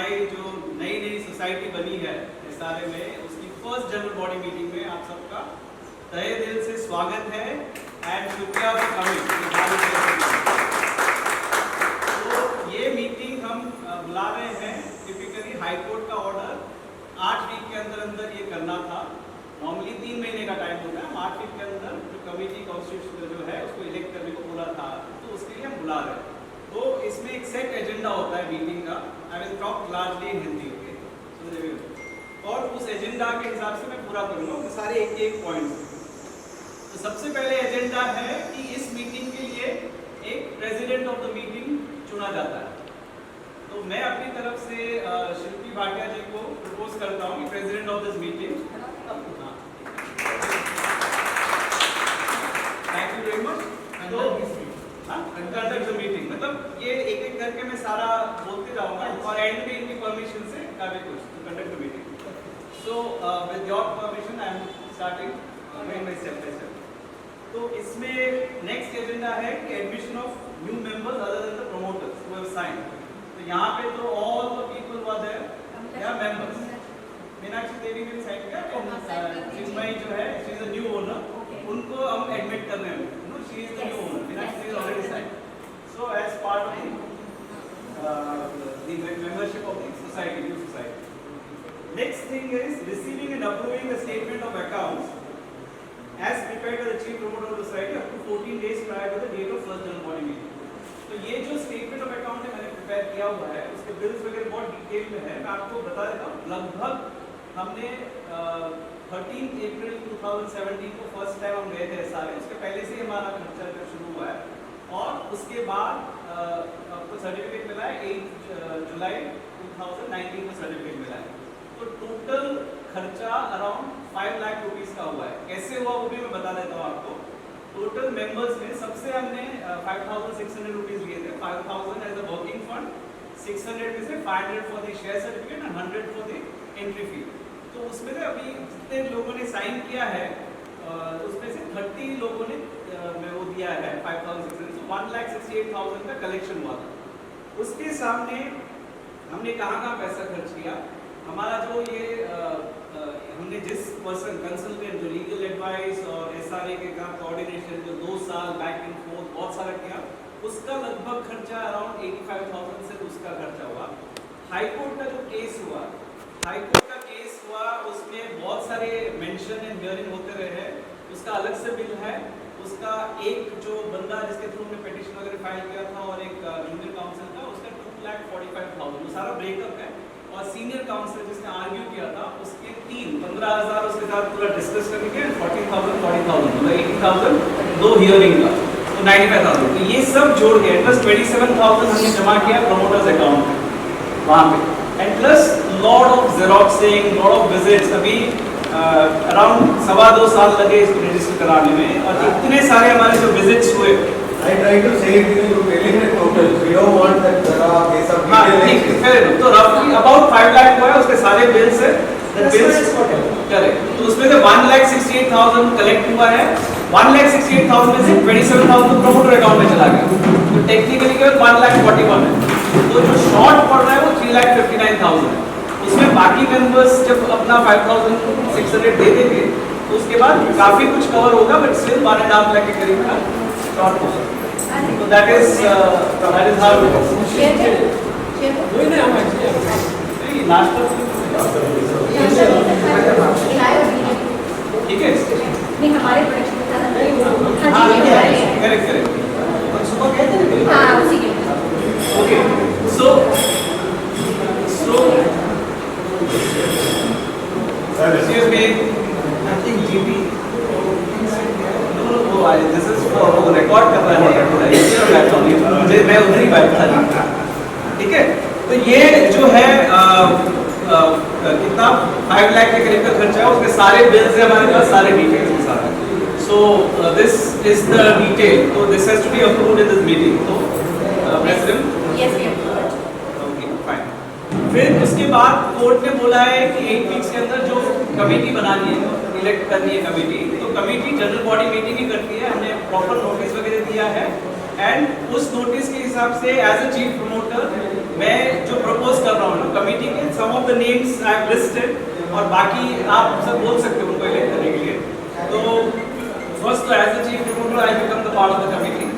हमारी जो नई सोसाइटी बनी है SRA में, उसकी फर्स्ट जनरल बॉडी मीटिंग में आप सबका तहे दिल से स्वागत है एंड शुक्रिया फॉर कमिंग। तो ये मीटिंग हम बुला रहे हैं, टिपिकली हाई कोर्ट का ऑर्डर 8 वीक के अंदर ये करना था। नॉर्मली 3 महीने का टाइम होता है, 8 वीक के अंदर जो कमेटी कॉन्स्टिट्यूशन जो है उसको इलेक्ट करने को बोला था, तो उसके लिए हम बुला रहे हैं। तो इसमें एक सेट एजेंडा होता है मीटिंग का। I will talk largely in Hindi, okay? और उस एजेंडा के हिसाब से मैं पूरा करूँगा तो सारे एक पॉइंट। तो सबसे पहले एजेंडा है कि इस मीटिंग के लिए एक प्रेसिडेंट ऑफ द मीटिंग चुना जाता है। तो मैं अपनी तरफ से शिल्पी भाटिया जी को प्रपोज करता हूँ कि president of this meeting. Thank you very much. तो कंडक्ट द मीटिंग, मतलब ये एक करके मैं सारा बोलते जाऊंगा और एंड में इनकी परमिशन से काफी कुछ to conduct the meeting. So with your permission I am starting by step by step. तो इसमें नेक्स्ट एजेंडा है कि admission of new members other than the promoters who have signed. तो यहाँ पे तो all the people were there या members. Meenakshi Devi मेरी साइड का, चिन्मयी जो है she is a new owner, उनको हम एडमिट कर रहे हैं। No, she is the new owner, Meenakshi is already side. So as part of the membership of the society, new society. Next thing is receiving and approving the statement of accounts as prepared by the chief promoter of the society up to 14 days prior to the date of first general body meeting. तो ये जो statement of account है मैंने prepare किया हुआ है, उसके bills वगैरह बहुत डिटेल में है। मैं आपको बता देता हूँ, लगभग हमने 13 अप्रैल 2017 को फर्स्ट टाइम हम गए थे SRA, उसके पहले से ही हमारा खर्चा जो शुरू हुआ है। और उसके बाद आपको सर्टिफिकेट मिला है 8 जुलाई 2019 को सर्टिफिकेट मिला है। तो टोटल खर्चा अराउंड 5 लाख रुपीस का हुआ है। कैसे हुआ वो भी मैं बता देता हूँ आपको। टोटल मेंबर्स में सबसे हमने 5600 रुपीस लिए थे, 5000 एज अ वर्किंग फंड, 600 में से 500 for the share certificate and 100 for the entry fee. तो उसमें से अभी जितने लोगों ने साइन किया है उसमें से 30 लोगों ने वो दिया है 5600, तो 1,68,000 का कलेक्शन हुआ था। उसके सामने हमने कहाँ पैसा खर्च किया। हमारा जो ये हमने जिस पर्सन कंसल्टेंट जो लीगल एडवाइस और SRA के काम कोऑर्डिनेशन जो 2 साल बैक एंड फोर्थ बहुत सारा किया, उसका लगभग खर्चा अराउंड 85,000 से उसका खर्चा हुआ। हाई कोर्ट का जो केस हुआ, उसमें बहुत सारे मेंशन एंड हियरिंग होते रहे हैं, उसका अलग से बिल है। उसका एक जो बंदा जिसके थ्रू हमने पिटीशन वगैरह फाइल किया था और एक जूनियर काउंसिल का, उसका 2,45,000 वो सारा ब्रेकअप है। और सीनियर काउंसिल जिसने आर्ग्यू किया था उसके 15,000 उसके साथ पूरा डिस्कस करने के 40,000 मतलब 80,000 दो हियरिंग का, तो 95,000। तो ये सब जोड़ के प्लस 27,000 हमने जमा किया प्रमोटर्स अकाउंट में वहाँ पे, and plus lot of xeroxing, lot of visits. अभी अराउंड 2.25 साल लगे इसको रजिस्टर कराने में, और इतने सारे हमारे जो विजिट्स हुए। I try to say it in a preliminary total. We don't want that case of detail. तो roughly about 5 लाख हुआ है, उसके सारे बिल्स है। करेक्ट। तो उसमें से 1,68,000 कलेक्ट हुआ है। 1,68,000 में से 27,000 प्रोमोटर अकाउंट में चला गया, तो टेक्निकली केवल 1,41,000 है। तो जो शॉर्ट पड़ रहा है वो 3,59,000 है। उसमें बाकी मेंबर्स जब अपना 5,600 दे देंगे तो उसके बाद काफी कुछ कवर होगा, बट स्टिल 1.5 लाख के करीब का शॉर्ट होगा। तो that is how ठीक है। नहीं हमारे प्रोडक्शन में था ना। करेक्ट सुबह कहते हैं। हाँ उसी के। Okay so excuse me, I think GP this is for वो रिकॉर्ड कर रहा है, मुझे मैं उधर ही बैठा था। ठीक है, तो ये जो है कितना 5 लाख के करीब का खर्चा है, उसके सारे बिल्स है हमारे पास, सारे डिटेल्स के साथ। So this is the detail, तो this has to be approved in this meeting. तो प्रेसिडेंट यस ओके फाइन। फिर उसके बाद कोर्ट ने बोला है कि 8 वीक्स के अंदर जो कमेटी बनानी है, इलेक्ट करनी है कमेटी, तो कमेटी जनरल बॉडी मीटिंग ही करती है। हमने प्रॉपर नोटिस वगैरह दिया है, एंड उस नोटिस के हिसाब से एज अ चीफ प्रमोटर मैं जो प्रपोज कर रहा हूँ committee some of the names I have listed और बाकी आप सब बोल सकते हो उनको elect करने के लिए. तो first तो as the chief promoter I become the part of the committee.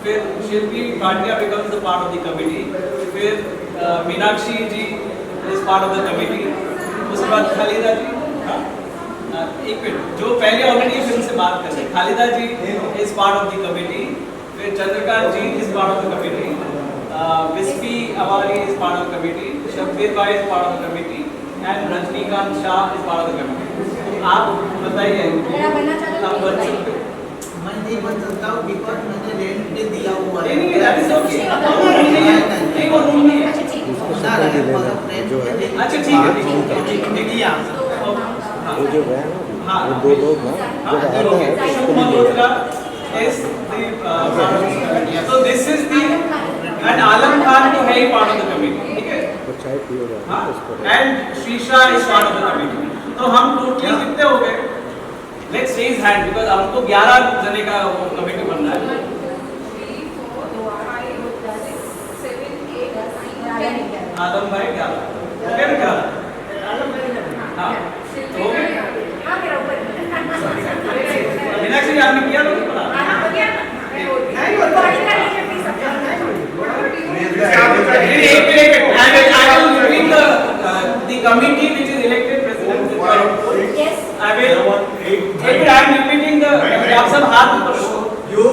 फिर शिल्पी Bhatia becomes the part of the committee. फिर मीनाक्षी जी is part of the committee. उसके बाद खालिदा जी, हाँ, एक मिनट, जो पहले ऑलरेडी फिल्म से बात कर रहे हैं, खालिदा जी is part of the committee. फिर चंद्रकांत जी is part of the committee. Vispi Awari is part of the committee. Shabbir Bhai is part of the committee. And Rajnikant Shah is part of the committee. आप बताइए, अगर आप बनना चाहते हो आप तो बन बताइए। सकते हो। मैं नहीं बन सकता हूँ बिकॉज मैंने रेंट दिया हुआ है। नहीं, that is okay. वो रूल नहीं है, नहीं वो रूल नहीं है। अच्छा ठीक है। बता रहे हैं, मगर rent जो है। में अच्छा ठीक है, ठीक है, ठीक है, देखिए आप तो हाँ, वो जो है ना, हाँ, वो दो लोग ना हाँ, जब जो लोग हैं, आता है शुभ Malhotra is the so this is the and Alam Khan तो है ही part of the committee, ठीक है? वो चाय पियो जाए हाँ, उसको and Shisha is part of the committee. तो हम टोटली कितने हो गए? Let's raise hand because हमको 11 जने का वो कमेटी बनना है। आदम भाई 11, हो गए ना 11? हाँ, तो हो गए? हाँ मेरा ऊपर मीनाक्षी जी आपने किया तो नहीं पड़ा? बॉडी का लीडर भी सब एक minute, I will repeat the committee which is elected president. Yes I will. एक minute, I am repeating the. आप सब हाथ ऊपर रखो। You,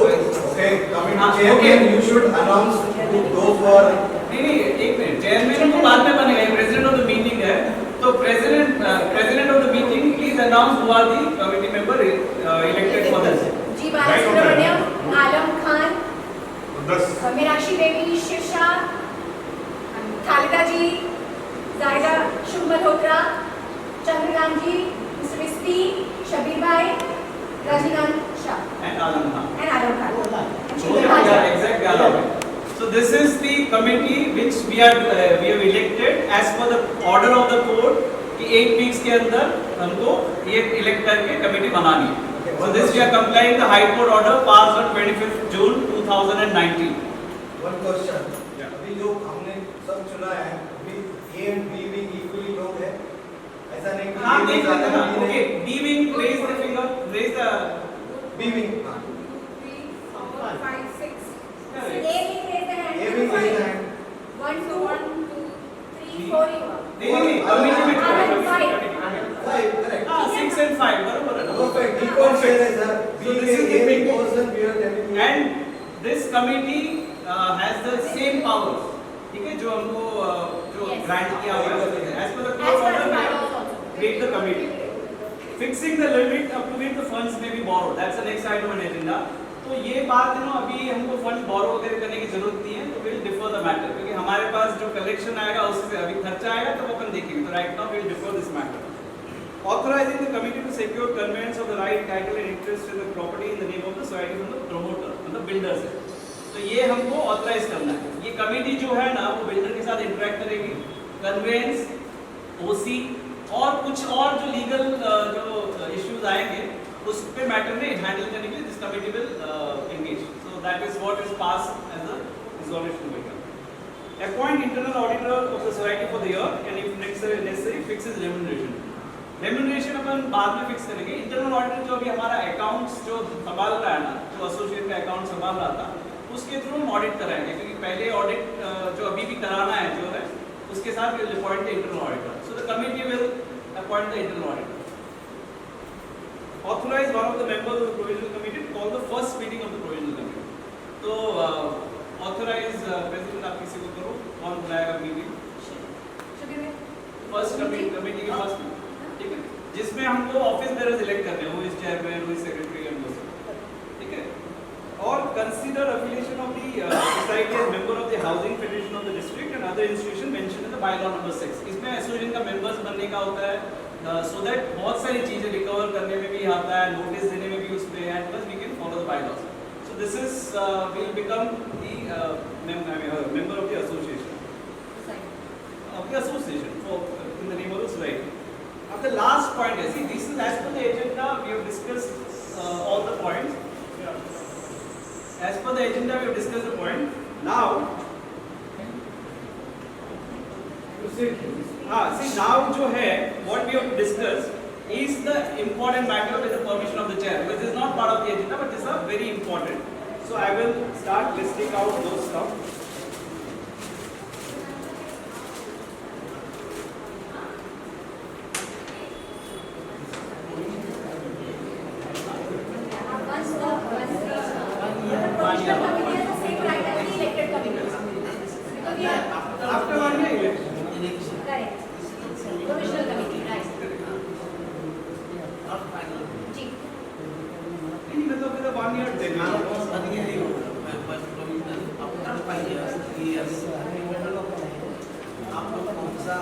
okay, committee हाँ, chairman, okay. you should announce to go for. नहीं, एक मिनट, चेयरमैन तो बाद में बनेगा, प्रेसिडेंट ऑफ द मीटिंग है, तो president of the meeting please announce who are the committee member elected for this. G Balasubramaniam, Alam Khan, Meenakshi Devi, Shiv Shah, Khalida ji, Zaida Shubh Malhotra, Chandrakant ji, mister Vispi, Shabir bhai, Rajinikant Shah and Alam Khan. and Alam Khan. Exact 11. So this is the committee which we have elected as per the order of the court कि 8 weeks के अंदर हमको ये elect करके committee बनानी है। So this we are complying the High Court order passed on 25th June 2019. One question. अभी जो हमने सब चुना है, अभी A and B wing equally लोग हैं, ऐसा नहीं कि हाँ A देख wing सकते हैं ज़्यादा ना। नहीं है। Okay, B wing raise the finger, raise the B wing, हाँ। A wing raise the hand. A wing raise the hand. 1 2 3 4 नहीं committee में Alan, five. Five, correct. हाँ 6 and 5 बराबर है ना। Perfect. Equal share है sir. So Being this is a the A wing meeting. person, we are telling you. And this committee has the same powers, ठीक है, जो हमको जो Yes. ग्रांट किया हुआ है as per the As court per the order bylaws also. make the committee fixing the limit up to which the funds may be borrowed, that's the next item on agenda. तो ये बात है ना, अभी हमको फंड बोरो वगैरह करने की जरूरत नहीं है, तो विल डिफर द मैटर, क्योंकि हमारे पास जो कलेक्शन आएगा उससे अभी खर्चा आएगा तो वो अपन देखेंगे, तो right now will differ this matter. Authorizing the committee to secure conveyance of the right, title and interest in the property in the name of the society from the promoter, मतलब बिल्डर से. तो ये हमको authorise करना है. ये committee जो है ना, वो बिल्डर के साथ इंटरेक्ट करेगी, कन्वेंस, ओसी और कुछ और जो लीगल जो इश्यूज आएंगे उस पे मैटर में हैंडल करने के लिए this committee will engage. So that is what is pass as a resolution to become. Appoint internal auditor of the society for the year and if necessary fix his remuneration. Remuneration अपन बाद में fix करेंगे. Internal auditor जो अभी हमारा accounts जो संभाल रहा है ना, जो एसोसिएट का अकाउंट संभाल रहा था, उसके थ्रू हम ऑडिट कराएंगे, क्योंकि पहले ऑडिट जो अभी भी कराना है जो है उसके साथ will appoint the internal auditor. So the committee will appoint the internal auditor. Authorize one of the members of the provisional committee to call the first meeting of the provisional committee. तो authorise president आप किसी को करो, कौन बुलाएगा meeting? First committee के first, ठीक है, जिसमें हमको ऑफिस बेयरर्स इलेक्ट करने हैं, वो इस चेयरमैन, वो इस सेक्रेटरी एंड वो सब, ठीक है. और consider affiliation of the society as member of the housing federation of the district and other institution mention in the bylaw number 6. इसमें एसोसिएशन का मेंबर्स बनने का होता है, सो दैट बहुत सारी चीजें रिकवर करने में भी आता है, नोटिस देने में भी उसमें, and plus we can follow the bylaws. So this is will become the member of the association for in the name of the society. Now the last point is, see, this is as per the agenda, we have discussed all the points. As per the agenda, we have discussed the point. Now, हाँ, see now जो है what we have discussed is the important matter with the permission of the chair, which is not part of the agenda, but this is very important. So I will start listing out those stuff. Provisional committee has the same right as the elected committees. Because we are After 1 year election. Election. correct. Provisional committee, right? Not final. जी. नहीं मतलब with a 1 year deadline. After 5 years, 3 years, आप लोग कौन सा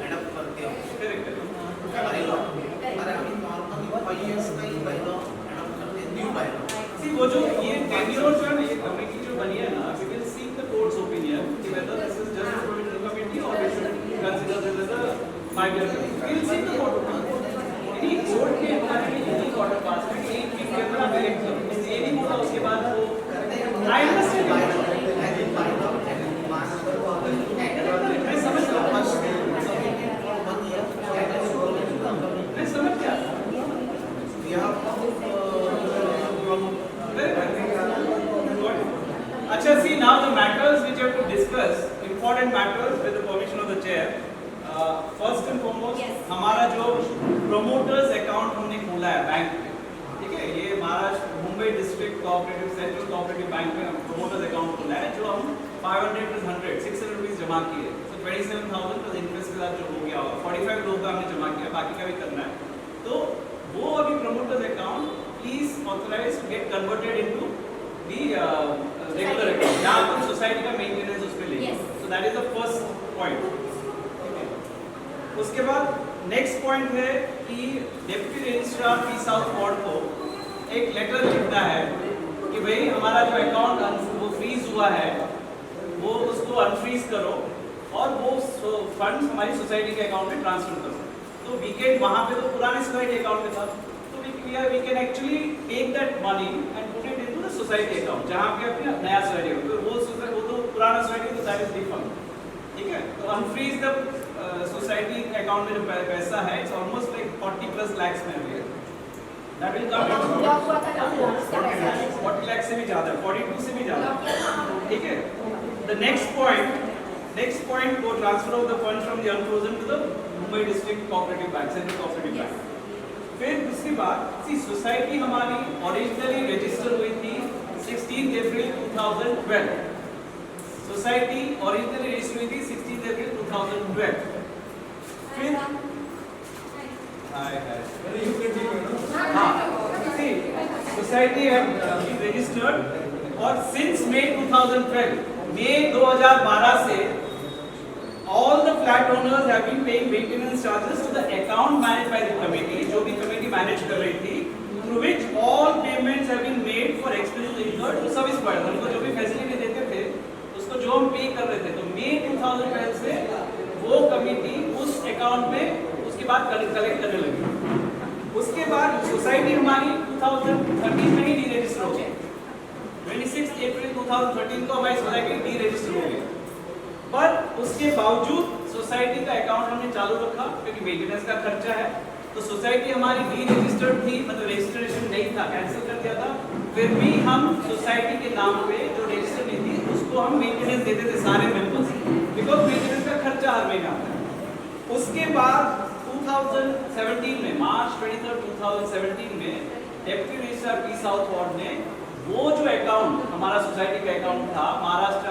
adapt करते हो? Correct. Bylaw. अरे अभी नॉर्मली 5 years का ही बायलॉ एडप्ट करते हैं, न्यू बायलॉ। See वो जो ये tenure जो है ना, ये कमेटी जो बनी है ना, we will seek the court's opinion कि whether this is just a provisional committee or we should consider this as a 5-year committee. We will seek the court opinion. यदि कोर्ट के हमारे लिए यही ऑर्डर पास है कि 1 week के अंदर आप इलेक्ट करो, इससे ये नहीं बोला उसके बाद वो I understand. मैं समझ रहा हूँ, मैं समझ गया। अच्छा, see now the matters which you have to discuss, important matters with the permission of the chair. First and foremost, Yes. हमारा जो promoters account हमने खोला है बैंक में, ठीक है, ये Maharashtra Mumbai district cooperative central cooperative bank में हम promoters account खोला है, जो हम 500 + 100 600 रुपीस जमा किए, so 27,000 प्लस इंटरेस्ट के साथ जो हो गया होगा 45 लोग का हमने जमा किया, बाकी का भी करना है, तो वो अभी promoters account please authorize to get converted into the regular account, जहाँ पर सोसाइटी का मेंटेनेंस उसमें लेंगे, Yes. so that is the first point. उसके बाद नेक्स्ट पॉइंट है कि deputy registrar P south ward को एक लेटर लिखना है कि भाई हमारा जो अकाउंट वो फ्रीज हुआ है वो उसको अनफ्रीज करो और वो फंड्स हमारी सोसाइटी के अकाउंट में ट्रांसफर करो। तो वीकेंड वहाँ पे तो पुराने सोसाइटी अकाउंट में था, तो we can actually take that money and put it into the society account जहाँ पे अपनी नया सोसाइटी हो, तो वो तो पुराना सोसाइटी तो दैट इज डिफरेंट, ठीक है। तो अनफ्रीज द सोसाइटी अकाउंट में जो पैसा है इट्स ऑलमोस्ट लाइक 40+ lakhs में है, दैट विल कम ब्लॉक हुआ था ना, उसका पैसा 40 लाख से भी ज्यादा, 42 से भी ज्यादा, ठीक है। द नेक्स्ट पॉइंट वो transfer of the fund from the unfrozen to the Mumbai district cooperative bank, central cooperative bank. फिर दूसरी बात, सी सोसाइटी हमारी ओरिजिनली रजिस्टर हुई थी 16 अप्रैल 2012, सोसाइटी ओरिजिनली रजिस्टर हुई थी 16 अप्रैल 2012। फिर सोसाइटी है रजिस्टर्ड और सिंस मई 2012 से all the flat owners have been paying maintenance charges to the account managed by the committee, जो भी कमेटी मैनेज कर रही थी, through which all payments have been made for expenses incurred to service provider, उनको जो भी facility देते थे उसको जो हम पे कर रहे थे, तो मई 2012 से वो कमेटी उस अकाउंट में उसके बाद कलेक्ट करने लगी। उसके बाद सोसाइटी हमारी 2013 में ही डीरजिस्टर हो गई, 26 अप्रैल 2013 को हमारी सोसाइटी डीरजिस्टर हो गई, पर उसके बावजूद सोसाइटी का अकाउंट हमने चालू रखा क्योंकि मेंटेनेंस का खर्चा है। तो सोसाइटी हमारी डीरजिस्टर्ड थी, मतलब रजिस्ट्रेशन नहीं था, कैंसिल कर दिया था, फिर भी हम सोसाइटी के नाम पे जो रजिस्टर नहीं थी उसको हम मेंटेनेंस देते थे सारे मेंबर्स, बिकॉज मेंटेनेंस का खर्चा हर महीने आता है। उसके बाद 2017 में मार्च 23, 2017 में deputy registrar P south ward ने वो जो अकाउंट हमारा सोसाइटी का अकाउंट था महाराष्ट्र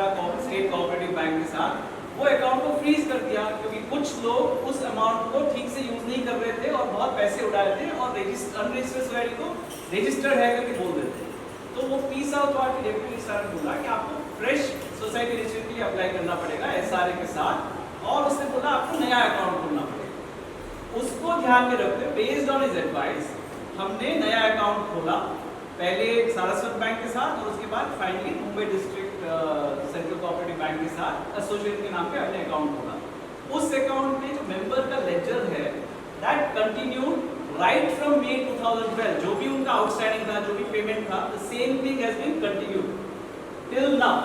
स्टेट कोऑपरेटिव बैंक के साथ, वो अकाउंट को फ्रीज कर दिया क्योंकि कुछ लोग उस अमाउंट को ठीक से यूज नहीं कर रहे थे और बहुत पैसे उड़ा रहे थे और अनरजिस्टर्ड सोसाइटी को रजिस्टर्ड है करके बोल रहे थे। तो वो पी साउथ वार्ड के डिप्टी रजिस्ट्रार ने बोला कि आपको फ्रेश सोसाइटी रजिस्ट्रेशन के लिए अप्लाई करना पड़ेगा एसआरए के साथ, और उसने बोला आपको नया अकाउंट खोलना पड़ेगा। उसको ध्यान में रखते हुए बेस्ड ऑन हिज एडवाइस हमने नया अकाउंट खोला, पहले सारस्वत बैंक के साथ और उसके बाद finally Mumbai district central cooperative bank के साथ एसोसिएट के नाम पे हमने अकाउंट खोला। उस अकाउंट में जो मेंबर का लेजर है दैट कंटिन्यूड राइट फ्रॉम मई 2012, जो भी उनका आउटस्टैंडिंग था, जो भी पेमेंट था, the same thing has been continued till now.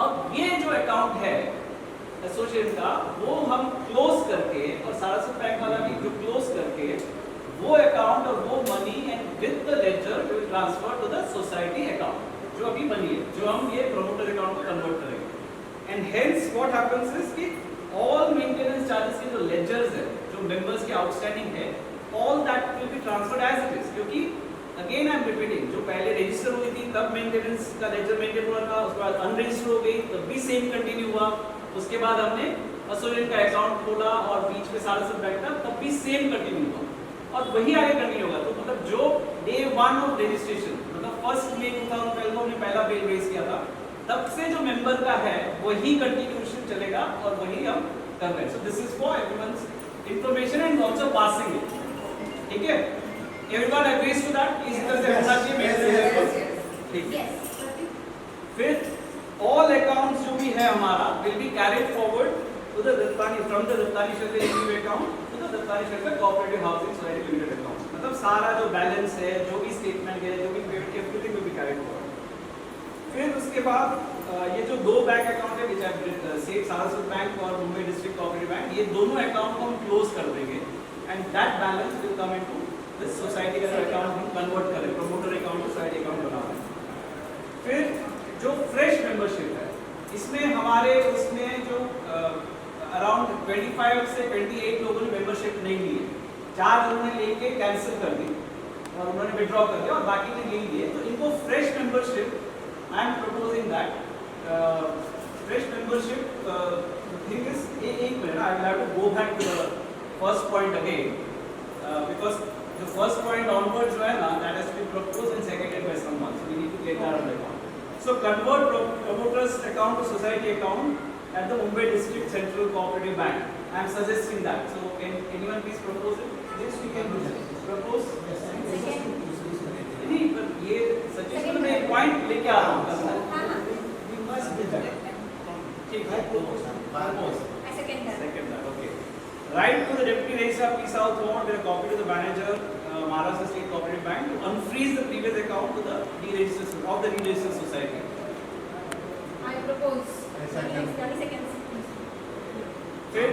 अब ये जो अकाउंट है एसोसिएशन का, वो हम क्लोज करके, और सारस्वत बैंक वाला भी जो क्लोज करके वो अकाउंट और वो money and with the ledger will transfer to the society account जो अभी बनी है, जो हम ये प्रमोटर अकाउंट को कन्वर्ट करेंगे। And hence what happens is कि ऑल मेंटेनेंस चार्जेस के जो लेजर्स है, जो मेंबर्स के आउटस्टैंडिंग है, all that will be transferred as it is, क्योंकि अगेन आई एम रिपीटिंग, जो पहले रजिस्टर हुई थी तब मेंटेनेंस का लेजर मेंटेन हुआ था, उसके बाद अनरजिस्टर हो गई तब भी सेम कंटिन्यू हुआ, उसके बाद हमने एसोसिएशन का अकाउंट खोला और बीच में सारस्वत बैंक था तब भी सेम कंटिन्यू हुआ और वही आगे कंटिन्यू होगा। तो मतलब जो डे 1 ऑफ रजिस्ट्रेशन, मतलब 1 मई 2012 को हमने पहला बिल रेज किया था, तब से जो मेंबर का है वही कंटिन्यूएशन चलेगा और वही हम कर रहे हैं। So this is for everyone's information and also passing it, ठीक है? Everyone agrees to that? इस तरह से होना चाहिए, ठीक है? फिर all accounts जो भी है हमारा will be carried forward to the Dattani, from the Dattani Shelter NU account to the Dattani Shelter Cooperative Housing Society Limited account। मतलब सारा जो बैलेंस है, जो भी स्टेटमेंट है, जो भी payment, everything will be carried forward। फिर उसके बाद ये जो दो बैंक अकाउंट है, which are same Saraswat bank और मुंबई डिस्ट्रिक्ट कोऑपरेटिव बैंक, ये दोनों अकाउंट को हम क्लोज कर देंगे and that balance will come into this society का अकाउंट हम कन्वर्ट करें, प्रमोटर अकाउंट को सोसाइटी अकाउंट बना दें। फिर जो फ्रेश मेंबरशिप है, इसमें हमारे उसमें जो अराउंड 25 से 28 लोगों ने मेंबरशिप नहीं ली है, 4 लोगों ने लेके कैंसिल कर दी और उन्होंने विड्रॉ कर दिया और बाकी ने ले लिए, तो इनको fresh membership I am proposing that fresh membership thing is एक मिनट, I will have to go back to the first point again, because the first point onwards जो है ना, that has been proposed and seconded by someone, so we need to get that on record. So convert promoters account to society account at the Mumbai District Central Cooperative Bank. I am suggesting that. So can anyone please propose it? Yes, we can do that. Propose? नहीं, पर ये suggestion में एक point लेके आ रहा हूँ। We must do that. ठीक है, propose. Second that, okay. Write to the Deputy Registrar P South Ward with a copy to the manager, Maharashtra State Cooperative Bank, to unfreeze the previous account to the deregistered of the deregistered society. I propose 30 seconds. फिर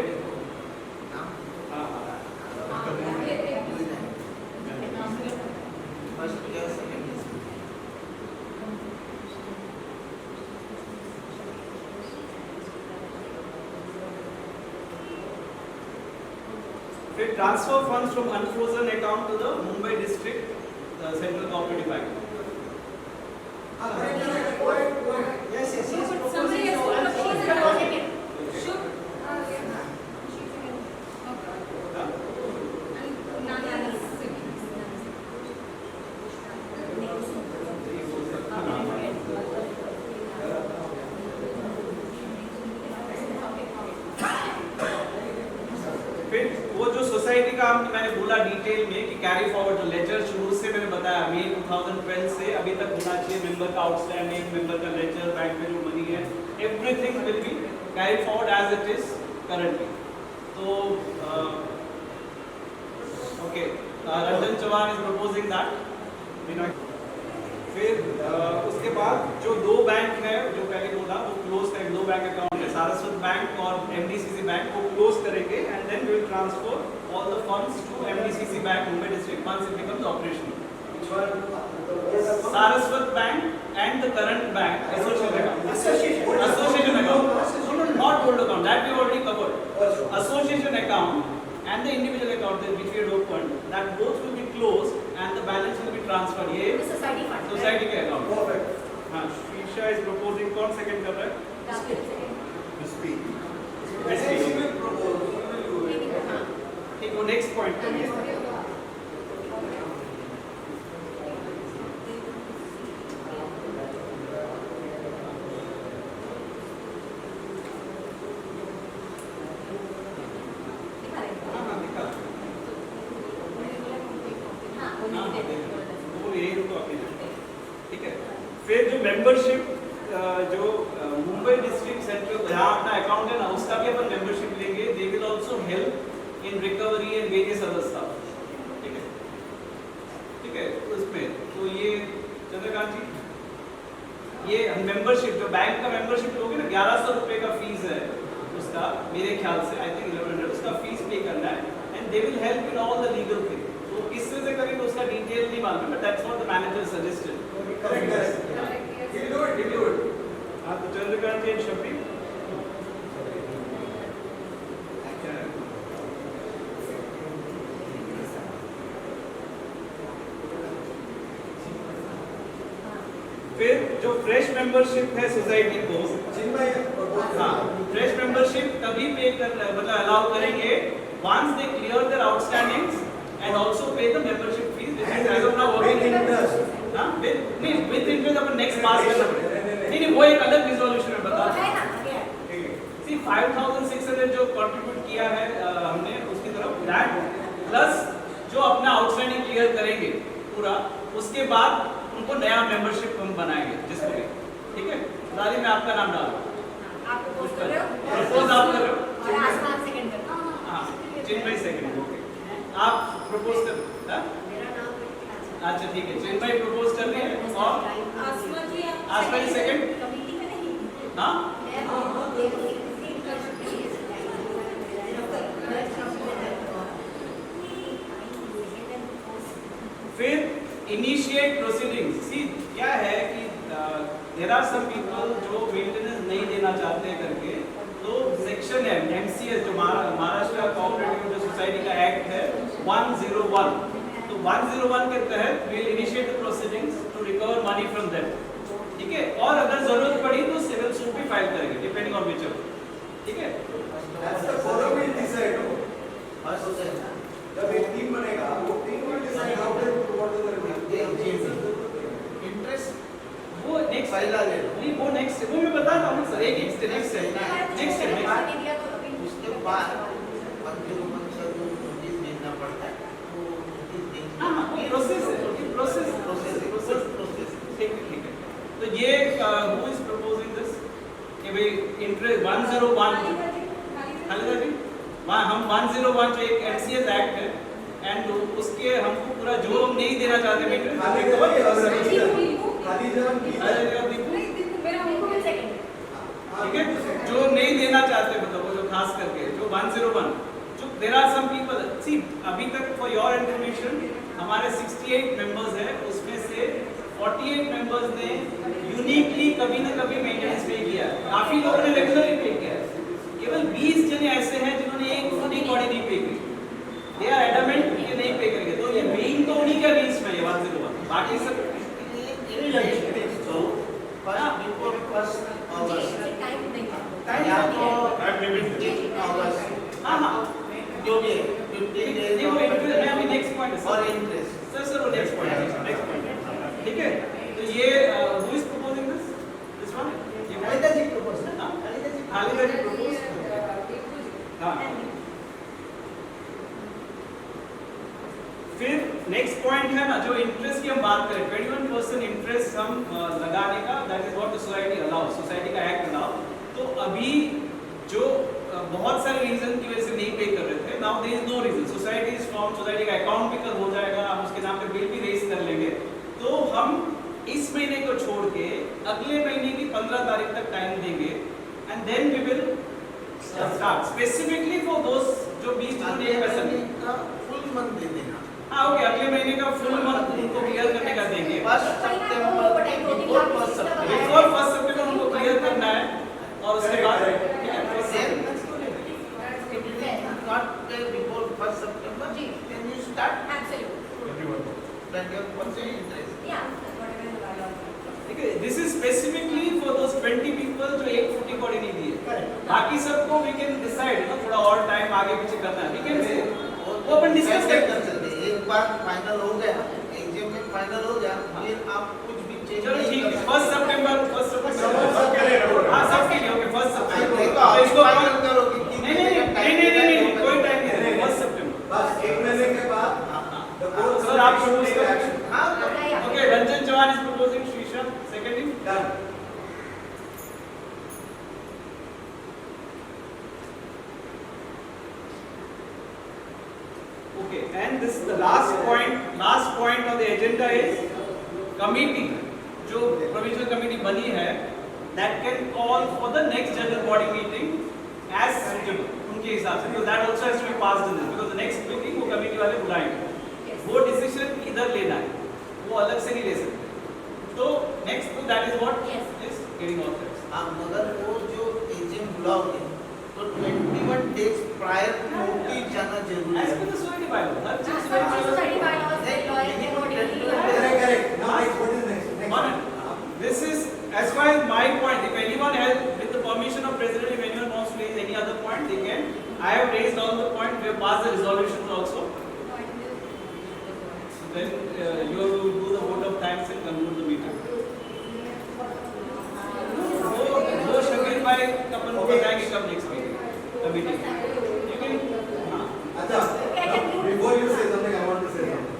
First year, second year. फिर transfer funds from unfrozen account to the Mumbai District Central Cooperative Bank. Yes, yes, yes. Somebody has to propose it or second. Should फिर वो जो society का मैंने बोला detail में कि कैरी फॉरवर्ड जो लेजर शुरू से मैंने बताया मई 2012 से अभी तक होना चाहिए, मेंबर का आउटस्टैंडिंग, मेंबर का लेजर, बैंक में जो मनी है, everything will be carry forward as it is currently. तो okay, Ranjan Chauhan is proposing that. फिर उसके बाद जो दो बैंक है जो पहले बोला वो क्लोज करेंगे, दो बैंक अकाउंट है, सारस्वत बैंक और MDCC बैंक को क्लोज करेंगे and then we will transfer all the funds to MDCC bank Mumbai district once it becomes operational. Saraswat Bank and the current bank association account. No, not old account. That we already covered. Association account and the individual account which we had opened, that both will be closed and the balance will be transferred. ये the society fund. Society के account. Perfect. हाँ, शीशा is proposing, कौन second कर रहा है? ठीक, वो नेक्स्ट पॉइंट करिए। फिर जो मेंबरशिप जो मुंबई डिस्ट्रिक्ट सेंट्रल जहाँ अपना अकाउंट है ना, उसका भी अपन मेंबरशिप लेंगे। They will also help in recovery and various other stuff, ठीक है? ठीक है, उसमें तो ये चंद्रकांत जी, ये मेंबरशिप जो बैंक का मेंबरशिप लोगे ना, 1100 रुपए का फीस है, उसका मेरे ख्याल से आई थिंक 1100 उसका फीस पे करना है and they will help in all the legal thing. तो किससे से करेंगे उसका डिटेल नहीं मालूम but that's what the manager suggested. हाँ तो चंद्रकांत जी एंड शफीक. फिर जो फ्रेश मेंबरशिप है सोसाइटी को, हाँ फ्रेश मेंबरशिप तभी पे कर मतलब अलाउ करेंगे once they clear their outstandings and also pay the membership fees which is as of now working. हाँ with interest अपन next पास करना पड़ेगा. नहीं वो एक अलग रिजोल्यूशन में बता. See 5,600 जो कंट्रीब्यूट किया है हमने उसकी तरफ that प्लस जो अपना आउटस्टैंडिंग क्लियर करेंगे पूरा उसके बाद उनको नया मेंबरशिप हम बनाएंगे जिसको भी. ठीक है दादी मैं आपका नाम डाल दूँ. आप प्रपोज कर रहे हो प्रपोज आप कर रहे हो. और आसमान सेकंड करना. हाँ चिन्मय सेकंड. ओके आप प्रपोज कर. मेरा नाम अच्छा ठीक है चिन्मय प्रपोज कर रहे हैं और आसमान जी आसमान जी second? कमेटी में नहीं. हाँ फिर इनिशिएट प्रोसीडिंग्स. सी क्या है कि देयर आर सम पीपल जो मेंटेनेंस नहीं देना चाहते हैं करके तो सेक्शन है एमसीएस जो महाराष्ट्र कोऑपरेटिव जो सोसाइटी का एक्ट है 101. तो 101 के तहत we will initiate the proceedings to recover money from them. ठीक है और अगर जरूरत पड़ी तो सिविल सूट भी फाइल करेंगे डिपेंडिंग ऑन व्हिच. ठीक है That's the forum will decide. जब एक टीम बनेगा वो team will decide how to what is the interest वो नेक्स्ट फाइल आ गया. नहीं वो नेक्स्ट वो मैं बताता हूँ सर. एक नेक्स्ट उसके बाद पंचों को नोटिस भेजना पड़ता है. तो नोटिस भेजना हाँ हाँ प्रोसेस है प्रोसेस. ठीक है तो ये हु इज प्रपोजिंग दिस कि भाई इंटरेस्ट 101 खालिदा जी हम 101 जो एक एमसीएस एक्ट है एंड उसके हमको पूरा जो हम नहीं देना चाहते ठीक है जो नहीं देना चाहते मतलब वो जो खास करके जो 101 जो देयर आर सम पीपल. सी अभी तक फॉर योर इन्फॉर्मेशन हमारे 68 मेंबर्स हैं उसमें से 48 मेंबर्स ने यूनिकली कभी ना कभी मेंटेनेंस पे किया है. काफी लोगों ने रेगुलरली पे किया है. केवल 20 जने ऐसे हैं जिन्होंने एक फुटी बॉडी नहीं पे की. दे आर एडमेंट कि नहीं पे करेंगे. तो ये बीइंग तो उन्हीं का रीच में ये 101 बाकी सब बिफोर फर्स्ट अगस्त टाइम नहीं या तो हाँ हाँ जो भी 15 डेज देखो मैं अभी नेक्स्ट पॉइंट और इंटरेस्ट सर वो नेक्स्ट पॉइंट. ठीक है तो ये who is proposing this one. Khalida ji propose ना. खालिदा जी प्रपोज. हाँ फिर नेक्स्ट पॉइंट है ना जो इंटरेस्ट की हम बात करें 21% इंटरेस्ट हम लगाने का that is what the society allow society का एक्ट अलाउ. तो अभी जो बहुत सारे रीजन की वजह से नहीं पे कर रहे थे now there is no reason. Society is form society का अकाउंट भी कर हो जाएगा हम उसके नाम पे बिल भी रेज कर लेंगे. तो हम इस महीने को छोड़ के अगले महीने की 15 तारीख तक टाइम देंगे and then we will start specifically for those जो 20 दिन अगले पैसा महीने का फुल मंथ दे देना. हाँ ओके अगले महीने का फुल मंथ उनको क्लियर करने का देंगे. फर्स्ट सितंबर बिफोर फर्स्ट सितंबर बिफोर 1 सितंबर उनको क्लियर करना है और उसके बाद ठीक है not before 1st September, ji. then you start Absolutely. 21% interest. Yeah, whatever the bylaw. ठीक है this is specifically for those 20 people जो एक फुटी बॉडी नहीं दिए. बाकी सबको वी कैन डिसाइड ना थोड़ा और टाइम आगे पीछे करना है. वी कैन से वो अपन डिस्कस कर कर सकते हैं. एक बार फाइनल हो गया एग्जाम में फाइनल हो गया फिर आप कुछ भी चेंज चलो नहीं ठीक कर है सकते. 1 सितंबर सबके लिए हाँ सबके लिए ओके 1 सितंबर. देखो आप इसको फाइनल करो कि कितने नहीं कोई टाइम नहीं 1 सितंबर. बस एक महीने के बाद the whole सर आप प्रपोज take करो. action. हाँ okay Ranjan Chauhan is proposing Shreesha seconding. Done. Okay, and this is the last point on the agenda is committee. जो provisional committee बनी है, that can call for the next general body meeting as suitable उनके हिसाब से, because that also has to be passed in this, because the next meeting वो committee वाले बुलाएंगे, वो डिसीजन इधर लेना है, वो अलग से नहीं ले सकते। तो नेक्स्ट तो that is what is getting authorised. हाँ, मगर वो जो एजेंट बुलाओगे तो 21 days प्रायर नोटिस जाना जरूरी एज है। पर द सोसाइटी बायलॉ, हर चीज Society bylaws, the lawyer के accordingly you have to- Correct. Now, what is next? Next. This is as far as my point. If anyone has, with the permission of president, if anyone wants to raise any other point, they can. I have raised all the points. We have passed the resolutions also. So then you have to do the vote of thanks and conclude the meeting. वो शकील भाई अपन को बताएंगे कब next meeting. You can. हाँ. Acha, now, before you say something, I want to say something.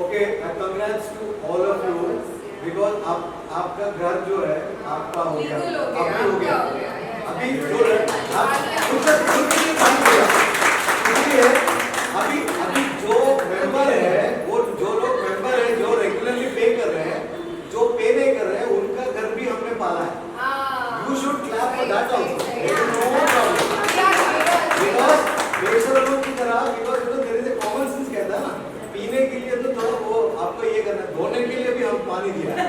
Okay, congrats to all of you because आपका घर जो है आपका हो गया, आपका हो गया। अभी जो है अभी जो मेंबर है वो जो लोग मेंबर है जो रेगुलरली पे कर रहे हैं, जो पे नहीं कर रहे हैं, उनका घर भी हमने पाला है। You should clap for that also. There is no problem. Because बेशरमों की तरह, because you know there is a common sense कहता है ना, पीने के लिए तो थोड़ा वो आपको ये करना है, धोने के लिए भी हम पानी दिया है।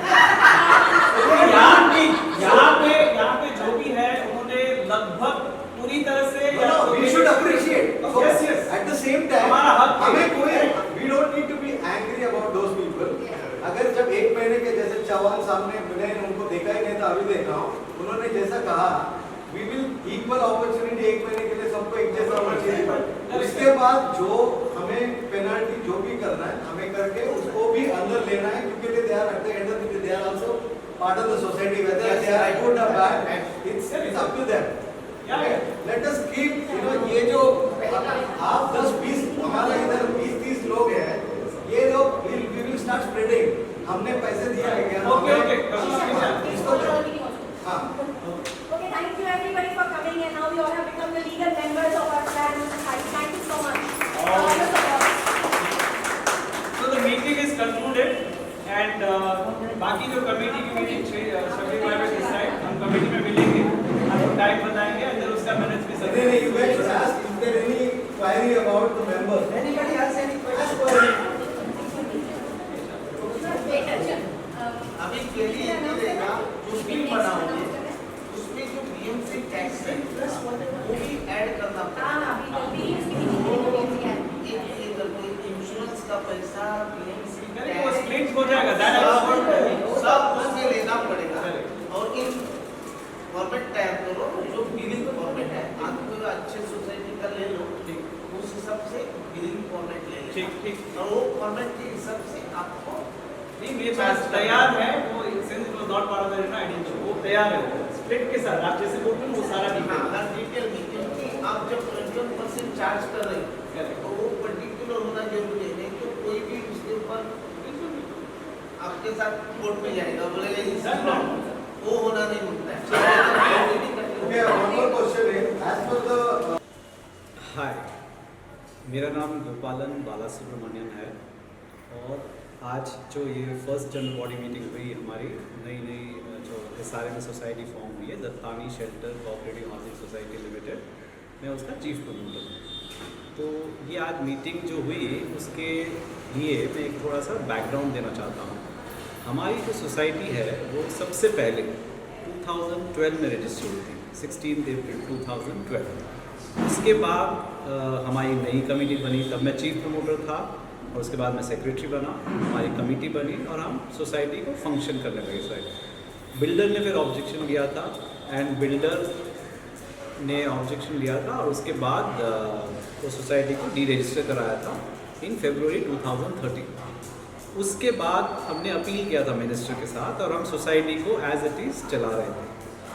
यहाँ पे जो भी है उन्होंने लगभग पूरी तरह से We should appreciate. So, Yes, yes. At the same time, हमारा हक है। हमें कोई we don't need to be angry about those people. अगर जब एक महीने के जैसे चौहान सामने मिले उनको देखा ही नहीं था, अभी देख रहा हूँ, उन्होंने जैसा कहा we will equal opportunity एक महीने के लिए सबको एक जैसा होना चाहिए। उसके बाद जो हमें पेनल्टी जो भी करना है हमें करके उसको भी अंदर लेना है, क्योंकि they are at the end of the day they are also part of the society, whether they are good or bad, it's up to them. Okay? Let us keep, you know, ये जो आप 10-20 हमारा इधर 20-30 लोग हैं, ये लोग we will start spreading. हमने पैसे दिया है क्या? Okay. इसको हाँ। Okay, thank you everybody for coming, and now we all have become the legal members of our clan society. Thank you so much for all your support. So the meeting is concluded and बाकी जो committee की meeting Shakeel भाई में decide, हम committee में मिलेंगे, आपको time बताएंगे, अंदर उसका मिनट्स भी सब। You guys should ask if there any query about the members. Anybody has any question? अभी क्वेरी ये रहेगा, जो बिल बनाओगे उसमें जो बीएमसी टैक्स है वो भी ऐड करना पड़ेगा। इंश्योरेंस का पैसा बीएमसी वो स्प्लिट हो जाएगा, सब उसमें लेना पड़ेगा। और इन फॉर्मेट तैयार करो जो बिलिंग फॉर्मेट है, आपको अच्छे सोसाइटी का ले लो, उस हिसाब से बिलिंग फॉर्मेट ले लो, ठीक। और वो फॉर्मेट के हिसाब से आपको नहीं, मेरे पास तैयार है वो, since it was not part of the identity, वो तैयार है स्प्लिट के साथ, आप जैसे बोलते हैं वो सारा डिटेल में, क्योंकि आप जब 21% चार्ज कर रहे हैं तो वो पर्टिकुलर होना जरूरी है, नहीं तो कोई भी उसके ऊपर आपके साथ कोर्ट में जाएगा, बोलेगा वो होना नहीं होता है। Okay, one more question is, as per the हाय, मेरा नाम गोपालन बालासुब्रमण्यन है और आज जो ये फर्स्ट जनरल बॉडी मीटिंग हुई हमारी नई जो SRM सोसाइटी फॉर्म हुई है, Dattani shelter cooperative housing society limited, मैं उसका चीफ प्रमोटर हूँ। तो ये आज मीटिंग जो हुई उसके लिए मैं एक थोड़ा सा बैकग्राउंड देना चाहता हूँ। हमारी जो सोसाइटी है वो सबसे पहले 2012 में रजिस्टर हुई थी, 16 अप्रैल 2012। उसके बाद हमारी नई कमेटी बनी, तब मैं चीफ प्रमोटर था और उसके बाद मैं सेक्रेटरी बना, हमारी कमेटी बनी और हम सोसाइटी को फंक्शन करने लगे साइड। बिल्डर ने फिर ऑब्जेक्शन लिया था एंड बिल्डर ने ऑब्जेक्शन लिया था और उसके बाद वो सोसाइटी को डी रजिस्टर कराया था इन फरवरी 2013। उसके बाद हमने अपील किया था मिनिस्टर के साथ और हम सोसाइटी को एज इट इज़ चला रहे थे।